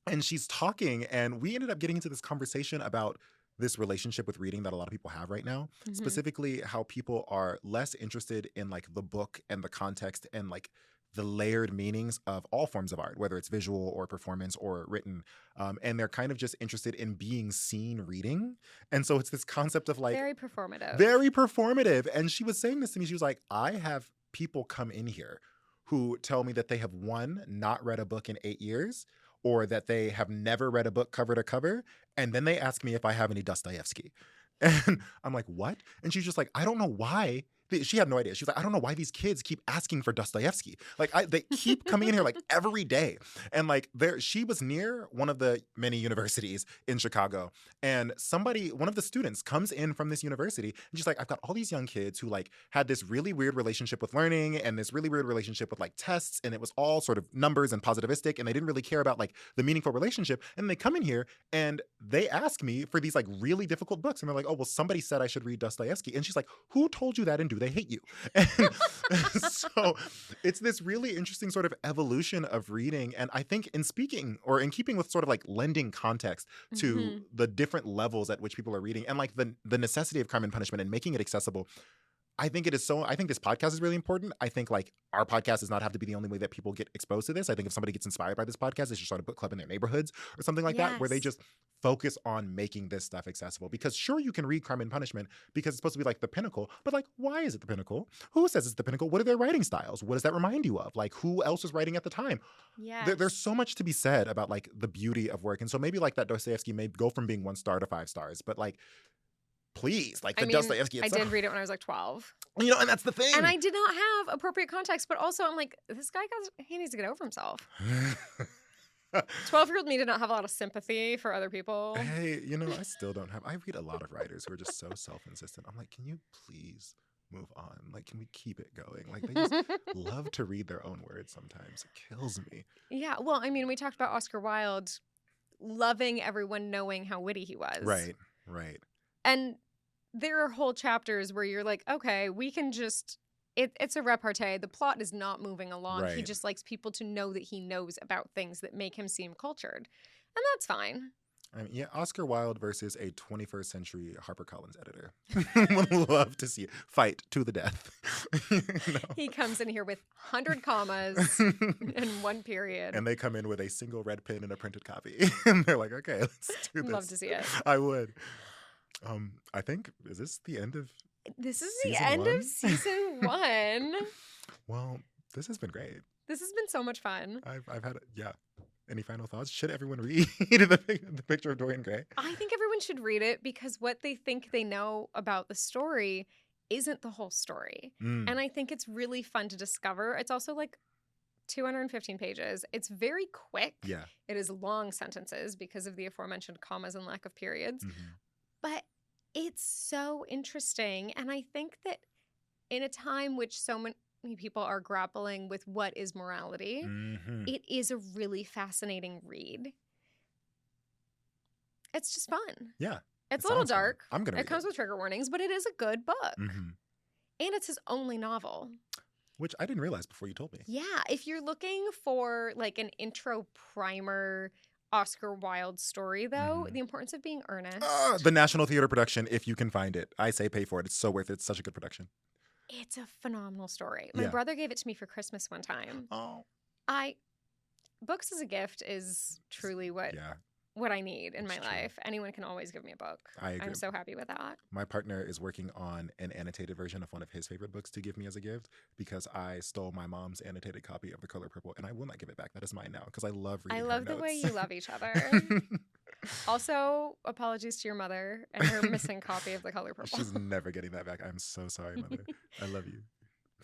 And she's talking, and we ended up getting into this conversation about this relationship with reading that a lot of people have right now, Mhm. specifically how people are less interested in like the book and the context and like the layered meanings of all forms of art, whether it's visual or performance or written. And they're kind of just interested in being seen reading. And so it's this concept of like Very performative. very performative. And she was saying this to me. She was like, I have people come in here who tell me that they have, one, not read a book in 8 years, or that they have never read a book cover to cover. And then they ask me if I have any Dostoevsky. And I'm like, what? And she's just like, I don't know why. She had no idea. She's like, I don't know why these kids keep asking for Dostoevsky. Like, they keep coming in here like every day. And like, she was near one of the many universities in Chicago. And one of the students comes in from this university, and she's like, I've got all these young kids who like had this really weird relationship with learning and this really weird relationship with like tests. And it was all sort of numbers and positivistic. And they didn't really care about like the meaningful relationship. And they come in here and they ask me for these like really difficult books. And they're like, oh, well, somebody said I should read Dostoevsky. And she's like, who told you that, and do they hate you? And so it's this really interesting sort of evolution of reading. And I think in speaking or in keeping with sort of like lending context to Mhm. the different levels at which people are reading and like the necessity of crime and punishment and making it accessible, I think this podcast is really important. I think like our podcast does not have to be the only way that people get exposed to this. I think if somebody gets inspired by this podcast, they should start a book club in their neighborhoods or something like that, where they Yes. just focus on making this stuff accessible. Because sure, you can read Crime and Punishment because it's supposed to be like the pinnacle, but like, why is it the pinnacle? Who says it's the pinnacle? What are their writing styles? What does that remind you of? Like, who else was writing at the time? Yes. There's so much to be said about like the beauty of work. And so maybe like that Dostoevsky may go from being 1 star to 5 stars, but like, please, like the Dostoevsky I itself. did read it when I was like 12. You know, and that's the thing. And I did not have appropriate context, but also I'm like, this guy, he needs to get over himself. 12-year-old me did not have a lot of sympathy for other people. Hey, you know, I still don't have. I read a lot of writers who are just so self-insistent. I'm like, can you please move on? Like, can we keep it going? Like, they just love to read their own words sometimes. It kills me. Yeah, well, I mean, we talked about Oscar Wilde loving everyone knowing how witty he was. Right. And there are whole chapters where you're like, okay, we can just, it's a repartee. The plot is not moving along. He Right. just likes people to know that he knows about things that make him seem cultured. And that's fine. I mean, yeah, Oscar Wilde versus a 21st century HarperCollins editor. Would love to see it. Fight to the death. You know? He comes in here with 100 commas in one period. And they come in with a single red pen and a printed copy. And they're like, okay, let's do this. Love to see it. I would. I think, is this the end of This is the Season end 1? of season 1. Well, this has been great. This has been so much fun. I've had, yeah. Any final thoughts? Should everyone read the picture of Dorian Gray? I think everyone should read it because what they think they know about the story isn't the whole story. Mm. And I think it's really fun to discover. It's also like 215 pages. It's very quick. Yeah. It is long sentences because of the aforementioned commas and lack of periods. Mhm. But it's so interesting. And I think that in a time which so many people are grappling with what is morality, Mhm. it is a really fascinating read. It's just fun. Yeah. It's It a little sounds fun. dark. I'm going to It comes with trigger warnings, but it is a good book. Mhm. And it's his only novel. Which I didn't realize before you told me. Yeah. If you're looking for like an intro primer Oscar Wilde story, though, Mhm. the importance of being earnest. The National Theater production, if you can find it. I say pay for it. It's so worth it. It's such a good production. It's a phenomenal story. My Yeah. brother gave it to me for Christmas one time. Oh. Books as a gift is truly what Yeah, I need in It's my true. life. Anyone can always give me a book. I agree. I'm so happy with that. My partner is working on an annotated version of one of his favorite books to give me as a gift because I stole my mom's annotated copy of The Color Purple, and I will not give it back. That is mine now because I love reading I her love the way notes. you love each other. Also, apologies to your mother and her missing copy of The Color Purple. She's never getting that back. I'm so sorry, mother. I love you.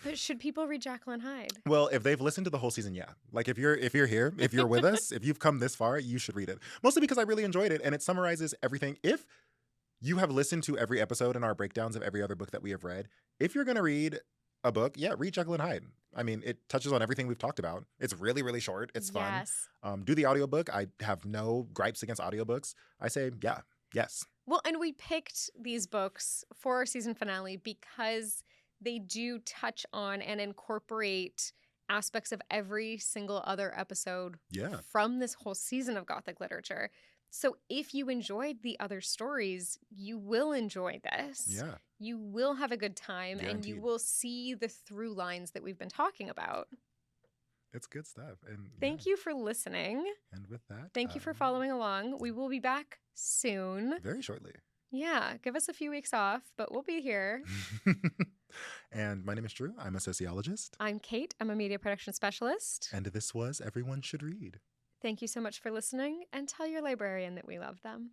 But should people read Jekyll and Hyde? Well, if they've listened to the whole season, yeah. Like if you're here, if you're with us, if you've come this far, you should read it. Mostly because I really enjoyed it and it summarizes everything. If you have listened to every episode and our breakdowns of every other book that we have read, if you're going to read a book, yeah, read Jekyll and Hyde. I mean, it touches on everything we've talked about. It's really, really short. It's fun. Yes. Do the audiobook. I have no gripes against audiobooks. I say, yeah, yes. Well, and we picked these books for our season finale because they do touch on and incorporate aspects of every single other episode Yeah. from this whole season of Gothic literature. So if you enjoyed the other stories, you will enjoy this. Yeah. You will have a good time and you Guaranteed. will see the through lines that we've been talking about. It's good stuff. And Thank you for listening. And with that, Thank you for following along. We will be back soon. very shortly. Yeah, give us a few weeks off, but we'll be here. And my name is Drew. I'm a sociologist. I'm Kate. I'm a media production specialist. And this was Everyone Should Read. Thank you so much for listening, and tell your librarian that we love them.